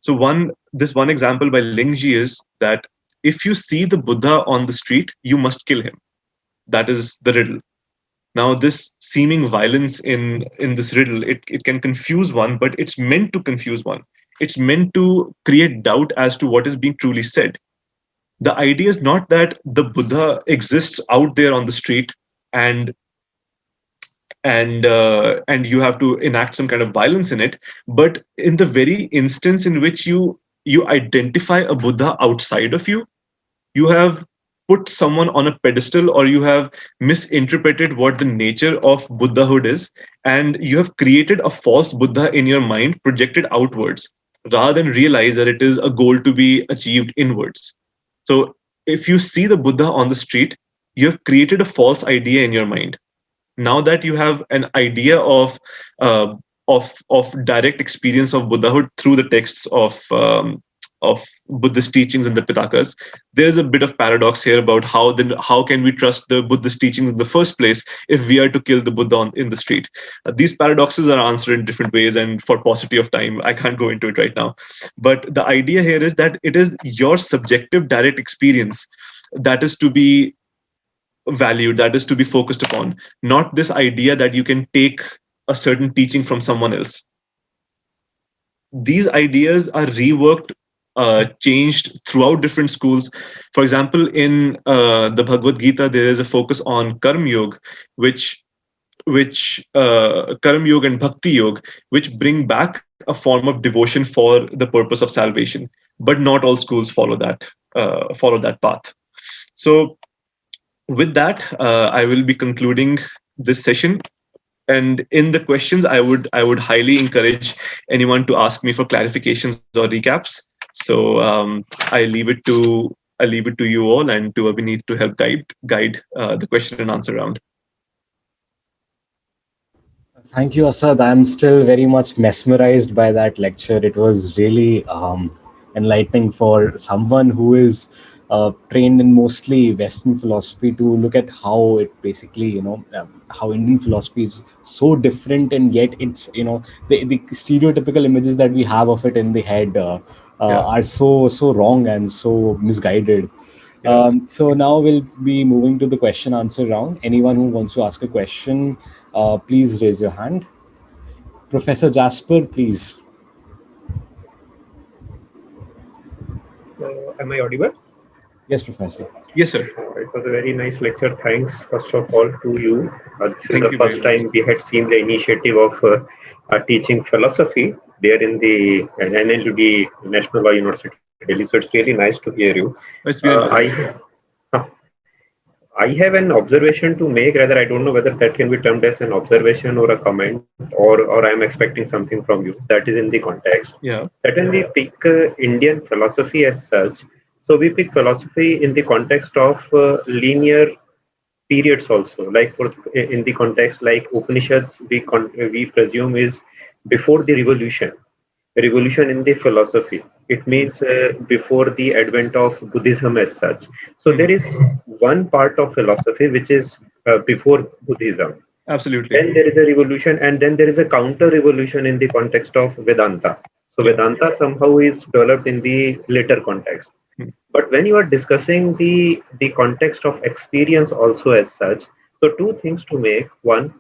So this one example by Lingji is that if you see the Buddha on the street, you must kill him. That is the riddle. Now, this seeming violence in this riddle, it can confuse one, but it's meant to confuse one. It's meant to create doubt as to what is being truly said. The idea is not that the Buddha exists out there on the street and you have to enact some kind of violence in it, but in the very instance in which you identify a Buddha outside of you, you have put someone on a pedestal, or you have misinterpreted what the nature of Buddhahood is, and you have created a false Buddha in your mind projected outwards, rather than realize that it is a goal to be achieved inwards. So if you see the Buddha on the street, you have created a false idea in your mind. Now that you have an idea of direct experience of Buddhahood through the texts of Buddhist teachings and the Pitakas, there is a bit of paradox here about how can we trust the Buddhist teachings in the first place if we are to kill the Buddha in the street. These paradoxes are answered in different ways, and for paucity of time, I can't go into it right now. But the idea here is that it is your subjective direct experience that is to be valued, that is to be focused upon, not this idea that you can take a certain teaching from someone else. These ideas are reworked, changed throughout different schools. For example, in the Bhagavad Gita, there is a focus on Karma Yoga, which Karma Yoga and Bhakti Yoga, which bring back a form of devotion for the purpose of salvation. But not all schools follow that path. So, with that, I will be concluding this session. And in the questions, I would highly encourage anyone to ask me for clarifications or recaps. So I leave it to I leave it to you all and to Abhineet to help guide the question and answer round. Thank you, Asad. I'm still very much mesmerized by that lecture. It was really enlightening for someone who is trained in mostly Western philosophy to look at how it basically, how Indian philosophy is so different, and yet it's, the stereotypical images that we have of it in the head are so wrong and so misguided. So now we'll be moving to the question answer round. Anyone who wants to ask a question, please raise your hand. Professor Jasper, please. Am I audible? Yes, Professor. Yes, sir. It was a very nice lecture. Thanks, first of all, to you. This Thank is you the first very time we had seen the initiative of teaching philosophy there in the NLUD National Law University, Delhi. So it's really nice to hear you. It's been a pleasure. I have an observation to make. Rather, I don't know whether that can be termed as an observation or a comment, or I am expecting something from you. That is in the context. Yeah. That when we pick Indian philosophy as such, so we pick philosophy in the context of linear periods also. Like in the context like Upanishads, we presume is before the revolution in the philosophy. It means before the advent of Buddhism as such. So there is one part of philosophy which is before Buddhism. Absolutely. Then there is a revolution, and then there is a counter revolution in the context of Vedanta. So Vedanta somehow is developed in the later context. But when you are discussing the context of experience also as such, so two things to make. One,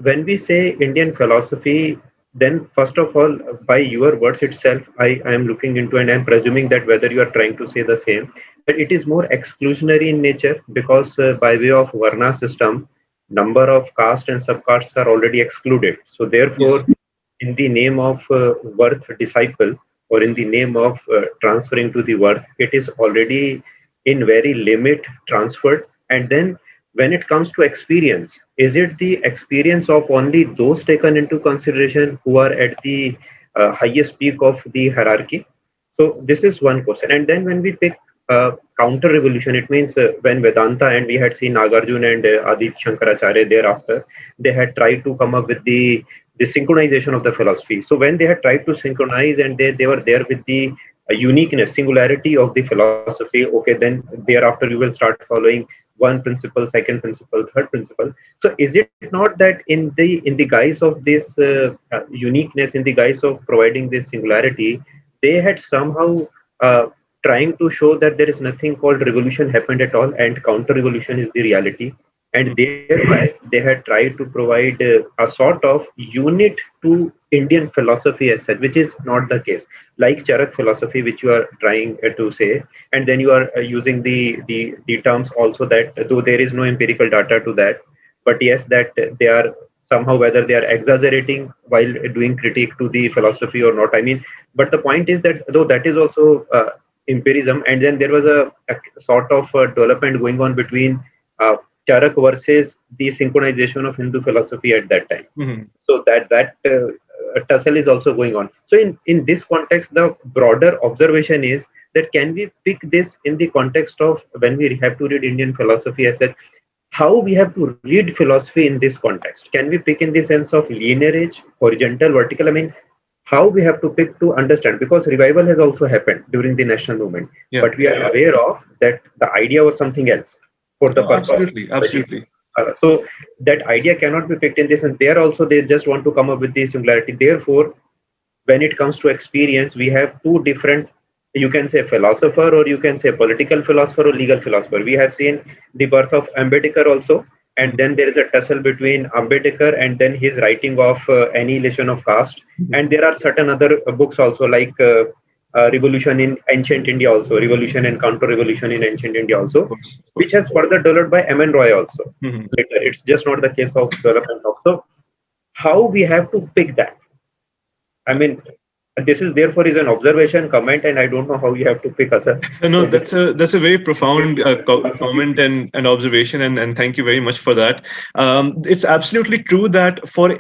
when we say Indian philosophy, then first of all, by your words itself, I am looking into, and I'm presuming that whether you are trying to say the same, that it is more exclusionary in nature, because by way of Varna system, number of caste and subcastes are already excluded. So therefore, in the name of worth disciple, or in the name of transferring to the worth, it is already in very limit transferred. And then when it comes to experience, is it the experience of only those taken into consideration who are at the highest peak of the hierarchy? So this is one question. And then when we pick counter revolution, it means when Vedanta, and we had seen Nagarjuna and Adi Shankaracharya thereafter, they had tried to come up with the synchronization of the philosophy. So when they had tried to synchronize, and they were there with the uniqueness, singularity of the philosophy, okay, then thereafter you will start following one principle, second principle, third principle. So is it not that in the guise of this uniqueness, in the guise of providing this singularity, they had somehow trying to show that there is nothing called revolution happened at all, and counter revolution is the reality, and thereby they had tried to provide a sort of unit to Indian philosophy as such, which is not the case. Like Charak philosophy, which you are trying to say, and then you are using the terms also that though there is no empirical data to that, but yes, that they are somehow, whether they are exaggerating while doing critique to the philosophy or not. I mean, but the point is that though that is also empirism, and then there was a sort of development going on between Charak versus the synchronization of Hindu philosophy at that time. So that tussle is also going on. So in this context, the broader observation is that can we pick this in the context of when we have to read Indian philosophy as such, how we have to read philosophy in this context? Can we pick in the sense of linearage, horizontal, vertical? I mean, how we have to pick to understand, because revival has also happened during the national movement, but we are aware of that the idea was something else for the purpose. Absolutely. So that idea cannot be picked in this, and there also they just want to come up with the singularity. Therefore, when it comes to experience, we have two different, you can say philosopher, or you can say political philosopher or legal philosopher. We have seen the birth of Ambedkar also, and then there is a tussle between Ambedkar and then his writing of Annihilation of Caste. And there are certain other books also, like Revolution in Ancient India also, Revolution and Counter-Revolution in Ancient India also, which has further developed by M.N. Roy also. Later, it's just not the case of development of. So how we have to pick that? I mean, this is therefore is an observation, comment, and I don't know how you have to pick us. No, that's a very profound comment and observation, and thank you very much for that. It's absolutely true that for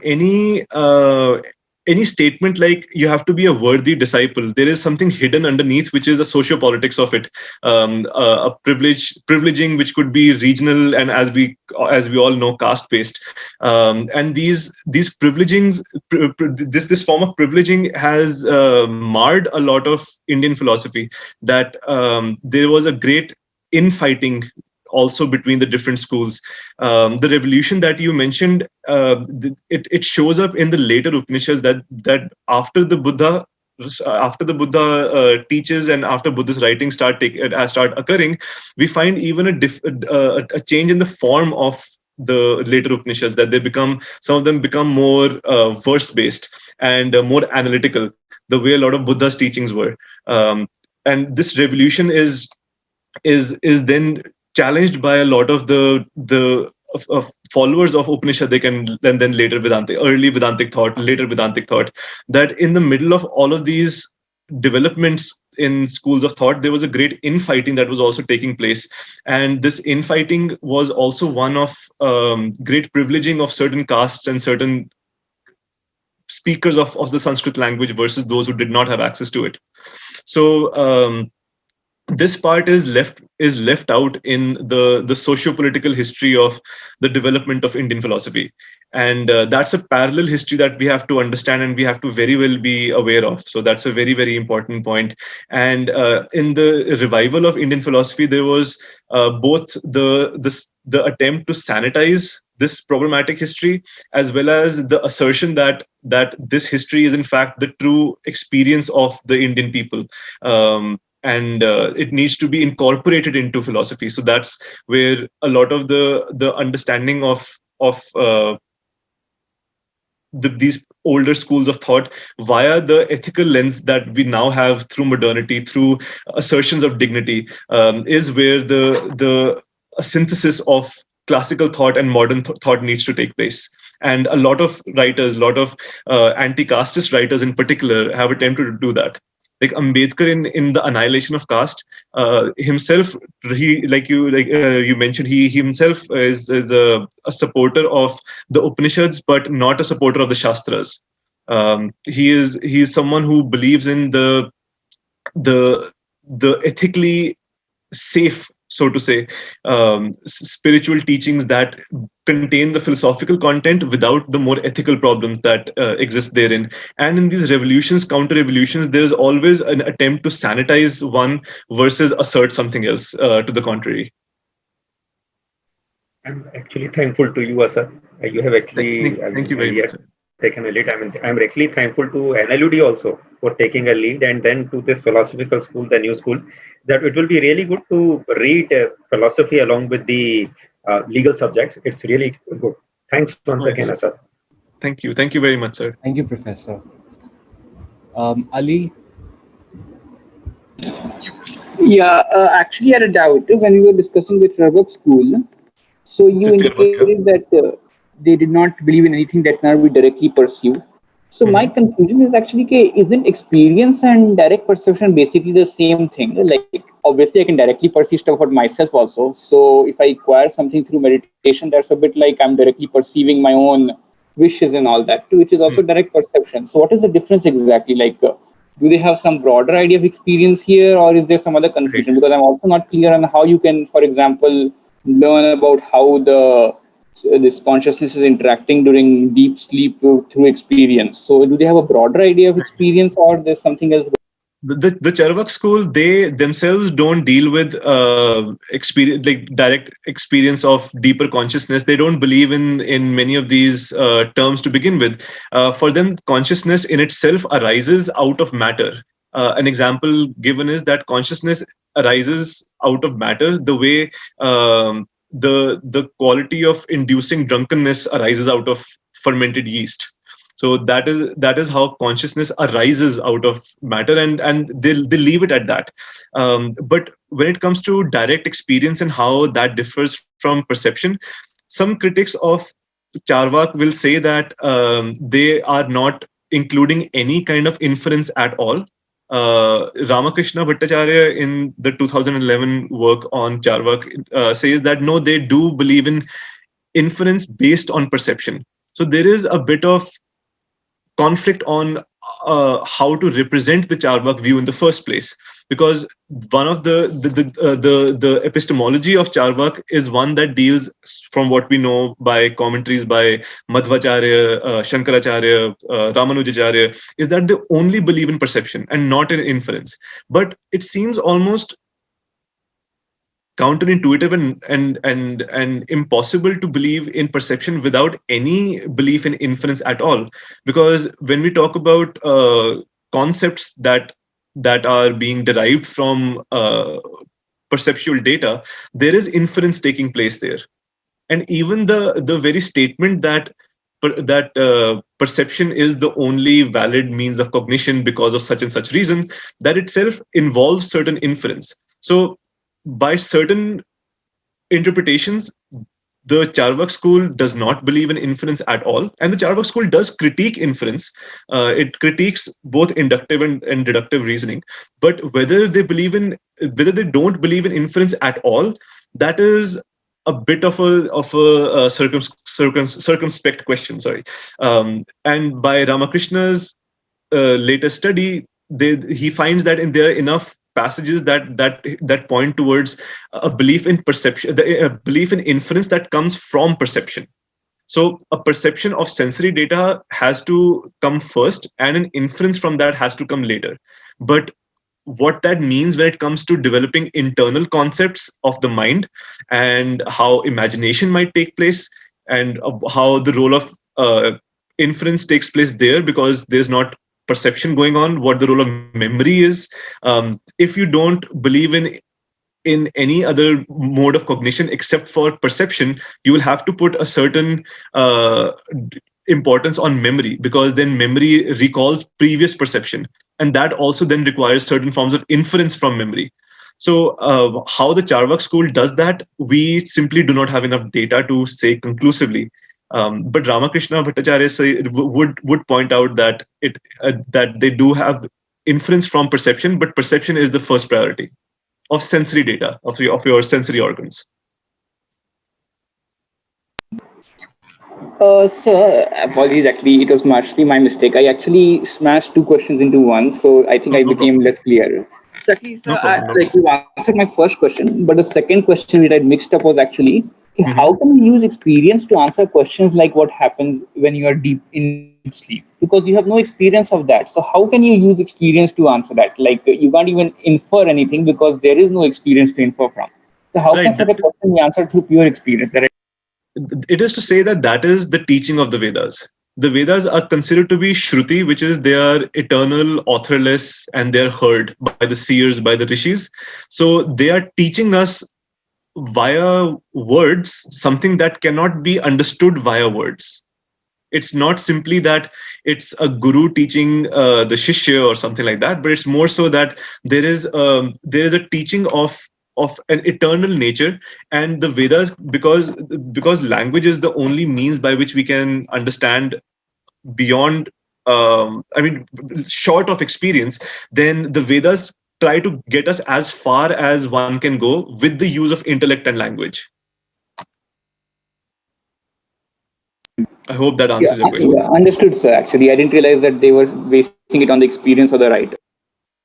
any statement like you have to be a worthy disciple, there is something hidden underneath, which is a sociopolitics of it, a privileging which could be regional and, as we all know, caste based. And these privilegings, this form of privileging has marred a lot of Indian philosophy. That there was a great infighting also between the different schools. The revolution that you mentioned, it shows up in the later Upanishads, that after the Buddha teaches and after Buddhist writings start occurring, we find even a change in the form of the later Upanishads, that some of them become more verse based and more analytical, the way a lot of Buddha's teachings were. And this revolution is then challenged by a lot of the followers of Upanishad, then later Vedanta, early Vedantic thought, later Vedantic thought, that in the middle of all of these developments in schools of thought, there was a great infighting that was also taking place. And this infighting was also one of great privileging of certain castes and certain speakers of the Sanskrit language versus those who did not have access to it. So this part is left out in the socio-political history of the development of Indian philosophy, and that's a parallel history that we have to understand and we have to very well be aware of. So that's a very, very important point. And in the revival of Indian philosophy, there was both the attempt to sanitize this problematic history, as well as the assertion that this history is in fact the true experience of the Indian people. And it needs to be incorporated into philosophy. So that's where a lot of the understanding of these older schools of thought via the ethical lens that we now have through modernity, through assertions of dignity, is where a synthesis of classical thought and modern thought needs to take place. And a lot of writers, a lot of anti-casteist writers in particular, have attempted to do that. Like Ambedkar in the Annihilation of Caste, himself, you mentioned, he himself is a supporter of the Upanishads, but not a supporter of the Shastras. He is someone who believes in the ethically safe, so to say, spiritual teachings that contain the philosophical content without the more ethical problems that exist therein. And in these revolutions, counter-revolutions, there is always an attempt to sanitize one versus assert something else to the contrary. I'm actually thankful to you, Asad. You have actually Thank you very much. Taken a lead. I'm actually thankful to NLUD also for taking a lead, and then to this philosophical school, the new school, that it will be really good to read philosophy along with the legal subjects. It's really good. Thanks once again, Asad. Thank you. Thank you very much, sir. Thank you, Professor. Ali? Yeah, actually, I had a doubt when we were discussing the Trevor school. So you indicated that they did not believe in anything that cannot be directly perceived. So my confusion is actually, isn't experience and direct perception basically the same thing? Like, obviously, I can directly perceive stuff about myself also. So if I acquire something through meditation, that's a bit like I'm directly perceiving my own wishes and all that, which is also direct perception. So what is the difference exactly? Like, do they have some broader idea of experience here, or is there some other confusion? Because I'm also not clear on how you can, for example, learn about how this consciousness is interacting during deep sleep through experience. So do they have a broader idea of experience, or there's something else? The Charvak school, they themselves don't deal with experience, like direct experience of deeper consciousness. They don't believe in many of these terms to begin with. For them, consciousness in itself arises out of matter. An example given is that consciousness arises out of matter the way the quality of inducing drunkenness arises out of fermented yeast. So that is how consciousness arises out of matter, and they leave it at that. But when it comes to direct experience and how that differs from perception, some critics of Charvak will say that they are not including any kind of inference at all. Ramakrishna Bhattacharya in the 2011 work on Charvak says that no, they do believe in inference based on perception. So there is a bit of conflict on how to represent the Charvak view in the first place, because one of the epistemology of Charvak is one that deals, from what we know by commentaries by Madhvacharya, Shankaracharya, Ramanujacharya, is that they only believe in perception and not in inference. But it seems almost counterintuitive and impossible to believe in perception without any belief in inference at all, because when we talk about concepts that are being derived from perceptual data, there is inference taking place there. And even the very statement that perception is the only valid means of cognition because of such and such reason, that itself involves certain inference. So by certain interpretations, the Charvak school does not believe in inference at all, and the Charvak school does critique inference. It critiques both inductive and deductive reasoning. But whether they don't believe in inference at all, that is a bit of a circumspect question. Sorry, and by Ramakrishna's latest study, he finds that there are enough passages that point towards a belief in perception, a belief in inference that comes from perception. So a perception of sensory data has to come first, and an inference from that has to come later. But what that means when it comes to developing internal concepts of the mind, and how imagination might take place, and how the role of inference takes place there, because there's not perception going on, what the role of memory is. If you don't believe in any other mode of cognition except for perception, you will have to put a certain importance on memory, because then memory recalls previous perception, and that also then requires certain forms of inference from memory. So how the Charvak school does that, we simply do not have enough data to say conclusively. But Ramakrishna Bhattacharya would point out that that they do have inference from perception, but perception is the first priority of sensory data, of your sensory organs. Sir, apologies. Actually, it was actually my mistake. I actually smashed two questions into one, so I think I became less clear. So actually, sir, like you answered my first question, but the second question that I mixed up was actually how can you use experience to answer questions like what happens when you are deep in sleep? Because you have no experience of that. So how can you use experience to answer that? Like you can't even infer anything because there is no experience to infer from. So how can such a question be answered through pure experience? It is to say that is the teaching of the Vedas. The Vedas are considered to be Shruti, which is they are eternal, authorless, and they're heard by the seers, by the rishis. So they are teaching us via words something that cannot be understood via words. It's not simply that it's a guru teaching the shishya or something like that, but it's more so that there is a teaching of an eternal nature, and the Vedas, because language is the only means by which we can understand beyond short of experience, then the Vedas try to get us as far as one can go with the use of intellect and language. I hope that answers your question. Yeah, understood, sir. Actually, I didn't realize that they were basing it on the experience of the writer.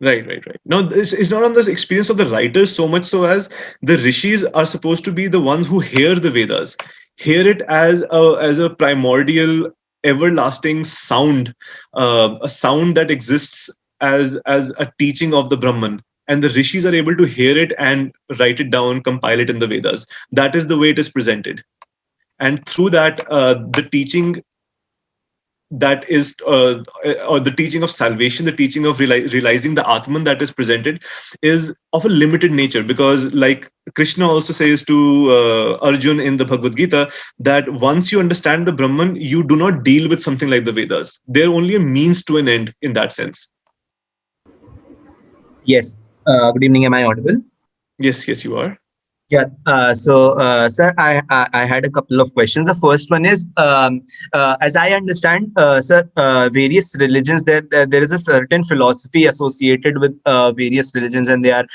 Right. No, it's not on the experience of the writers so much so as the rishis are supposed to be the ones who hear the Vedas, hear it as a primordial, everlasting sound, a sound that exists as a teaching of the Brahman. And the rishis are able to hear it and write it down, compile it in the Vedas. That is the way it is presented. And through that, the teaching that is or the teaching of salvation, the teaching of realizing the Atman that is presented is of a limited nature, because like Krishna also says to Arjun in the Bhagavad Gita, that once you understand the Brahman, you do not deal with something like the Vedas. They're only a means to an end in that sense. Yes. Good evening. Am I audible? Yes, you are. Yeah. Sir, I had a couple of questions. The first one is, as I understand, sir, various religions, there is a certain philosophy associated with various religions, and they are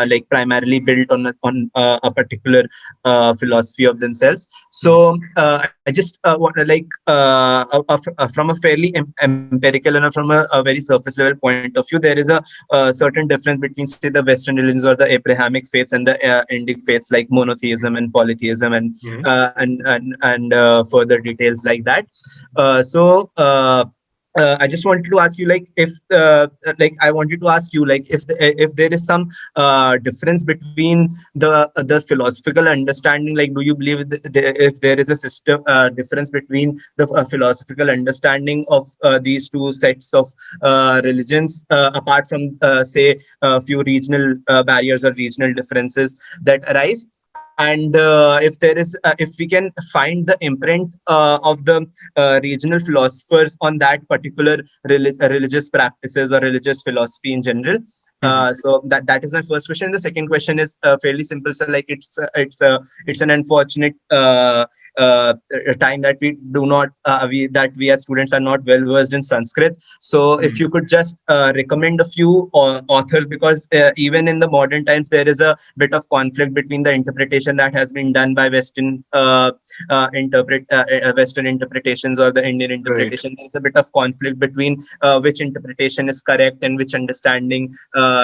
like primarily built on a particular philosophy of themselves. So I I just want to from a fairly empirical and from a very surface level point of view, there is a certain difference between, say, the Western religions or the Abrahamic faiths and the Indic faiths, like monotheism and polytheism, and further details like that. I just wanted to ask you, I wanted to ask you, if there is some difference between the philosophical understanding. Like, do you believe if there is a system difference between the philosophical understanding of these two sets of religions, apart from say a few regional barriers or regional differences that arise? And if we can find the imprint of the regional philosophers on that particular religious practices or religious philosophy in general. So that is my first question. The second question is fairly simple. So, like, it's an unfortunate time that we do not that we as students are not well versed in Sanskrit. So if you could just recommend a few authors, because even in the modern times there is a bit of conflict between the interpretation that has been done by Western Western interpretations or the Indian interpretation. Right. There's a bit of conflict between which interpretation is correct and which understanding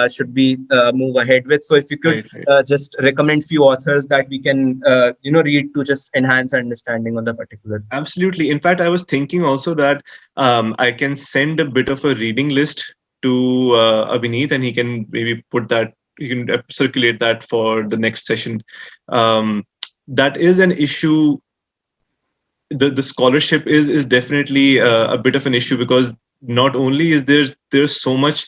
should we move ahead with. So if you could just recommend few authors that we can read to just enhance our understanding on the particular. Absolutely. In fact, I was thinking also that I can send a bit of a reading list to Abhineet, and he can maybe put that, you can circulate that for the next session. That is an issue. The scholarship is definitely a bit of an issue, because not only is there's so much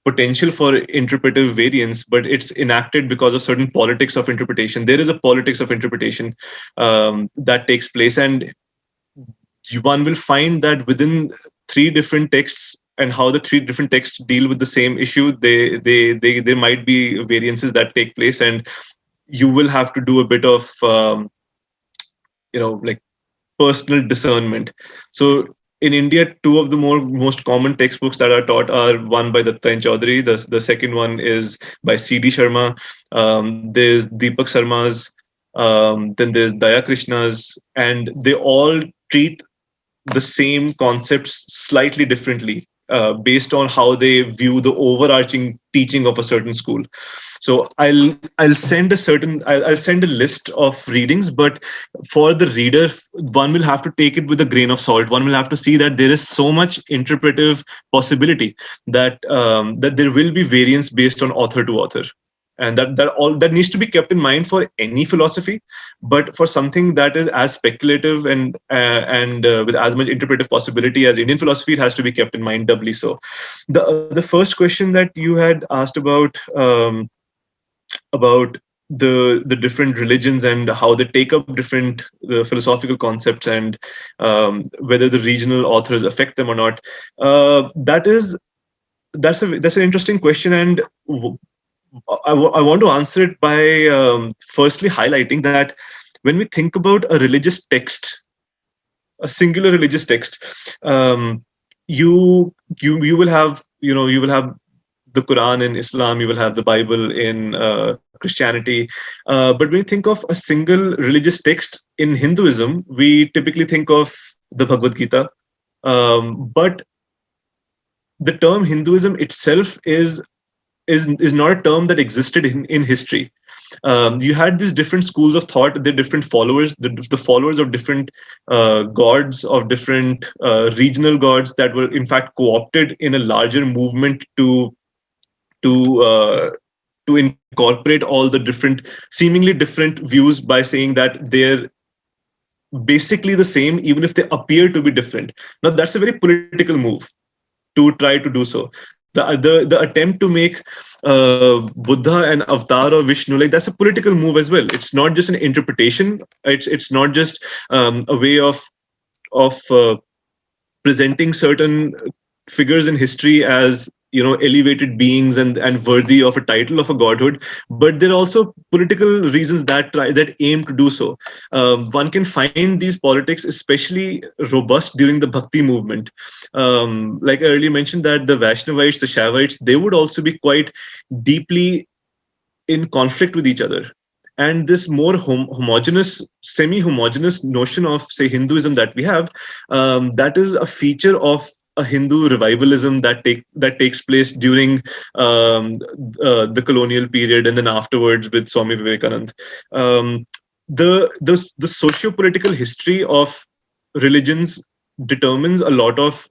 potential for interpretive variance, but it's enacted because of certain politics of interpretation. There is a politics of interpretation that takes place, and one will find that within three different texts, and how the three different texts deal with the same issue, there might be variances that take place, and you will have to do a bit of like personal discernment. So in India, two of the most common textbooks that are taught are one by Datta and Chaudhary. The second one is by C.D. Sharma. There's Deepak Sarma's. Then there's Daya Krishna's, and they all treat the same concepts slightly differently based on how they view the overarching teaching of a certain school. So I'll send a list of readings, but for the reader, one will have to take it with a grain of salt. One will have to see that there is so much interpretive possibility that that there will be variance based on author to author. And that needs to be kept in mind for any philosophy, but for something that is as speculative and with as much interpretive possibility as Indian philosophy, it has to be kept in mind doubly so. The first question that you had asked about the different religions and how they take up different philosophical concepts, and whether the regional authors affect them or not, that's an interesting question, and I want to answer it by firstly highlighting that when we think about a religious text, a singular religious text, you will have the Quran in Islam, you will have the Bible in Christianity, but when you think of a single religious text in Hinduism, we typically think of the Bhagavad Gita, but the term Hinduism itself is not a term that existed in history. You had these different schools of thought, the different followers, the followers of different gods, of different regional gods that were in fact co-opted in a larger movement to incorporate all the different, seemingly different views by saying that they're basically the same, even if they appear to be different. Now, that's a very political move to try to do so. The attempt to make Buddha an avatar of Vishnu, like, that's a political move as well. It's not just an interpretation. It's not just a way of presenting certain figures in history as elevated beings and worthy of a title of a godhood, but there are also political reasons that aim to do so. One can find these politics especially robust during the Bhakti movement. Like I earlier mentioned, that the Vaishnavites, the Shaivites, they would also be quite deeply in conflict with each other. And this more homogeneous, semi-homogeneous notion of, say, Hinduism that we have, that is a feature of a Hindu revivalism that takes place during the colonial period and then afterwards with Swami Vivekananda. The socio-political history of religions determines a lot of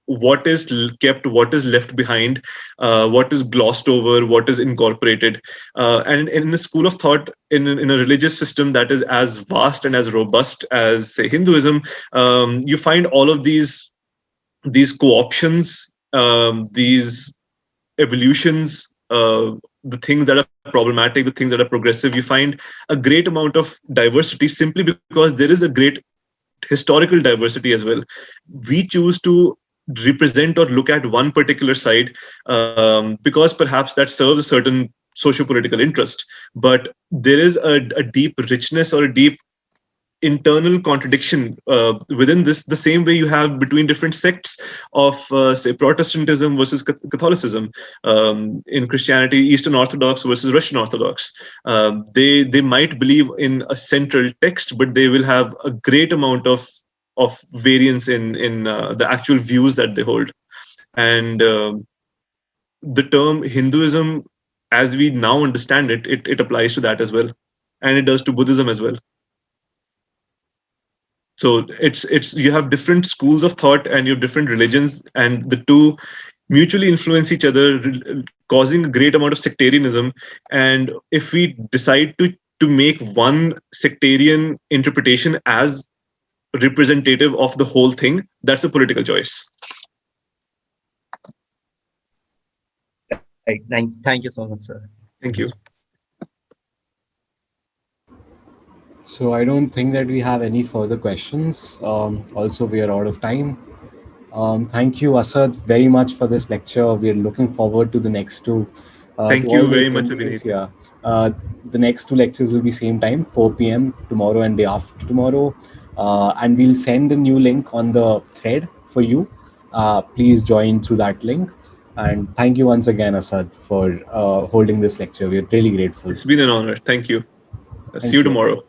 what is kept, what is left behind, what is glossed over, what is incorporated. And in a school of thought, in a religious system that is as vast and as robust as, say, Hinduism, you find all of these co-options, these evolutions, the things that are problematic, the things that are progressive. You find a great amount of diversity simply because there is a great historical diversity as well. We choose to represent or look at one particular side because perhaps that serves a certain socio-political interest. But there is a deep richness or a deep internal contradiction within this, the same way you have between different sects of, say, Protestantism versus Catholicism. In Christianity, Eastern Orthodox versus Russian Orthodox. They might believe in a central text, but they will have a great amount of variance in the actual views that they hold. And the term Hinduism, as we now understand it, it applies to that as well, and it does to Buddhism as well. So it's you have different schools of thought and you have different religions, and the two mutually influence each other, causing a great amount of sectarianism. And if we decide to make one sectarian interpretation as representative of the whole thing, that's a political choice. Right. Thank you so much, sir. Thank you. So I don't think that we have any further questions. Also, we are out of time. Thank you, Asad, very much for this lecture. We are looking forward to the next two. Thank you very much, Abhinit. Yeah. The next two lectures will be same time, 4 p.m. tomorrow and day after tomorrow. And we'll send a new link on the thread for you. Please join through that link. And thank you once again, Asad, for holding this lecture. We're really grateful. It's been an honor. Thank you. See you tomorrow.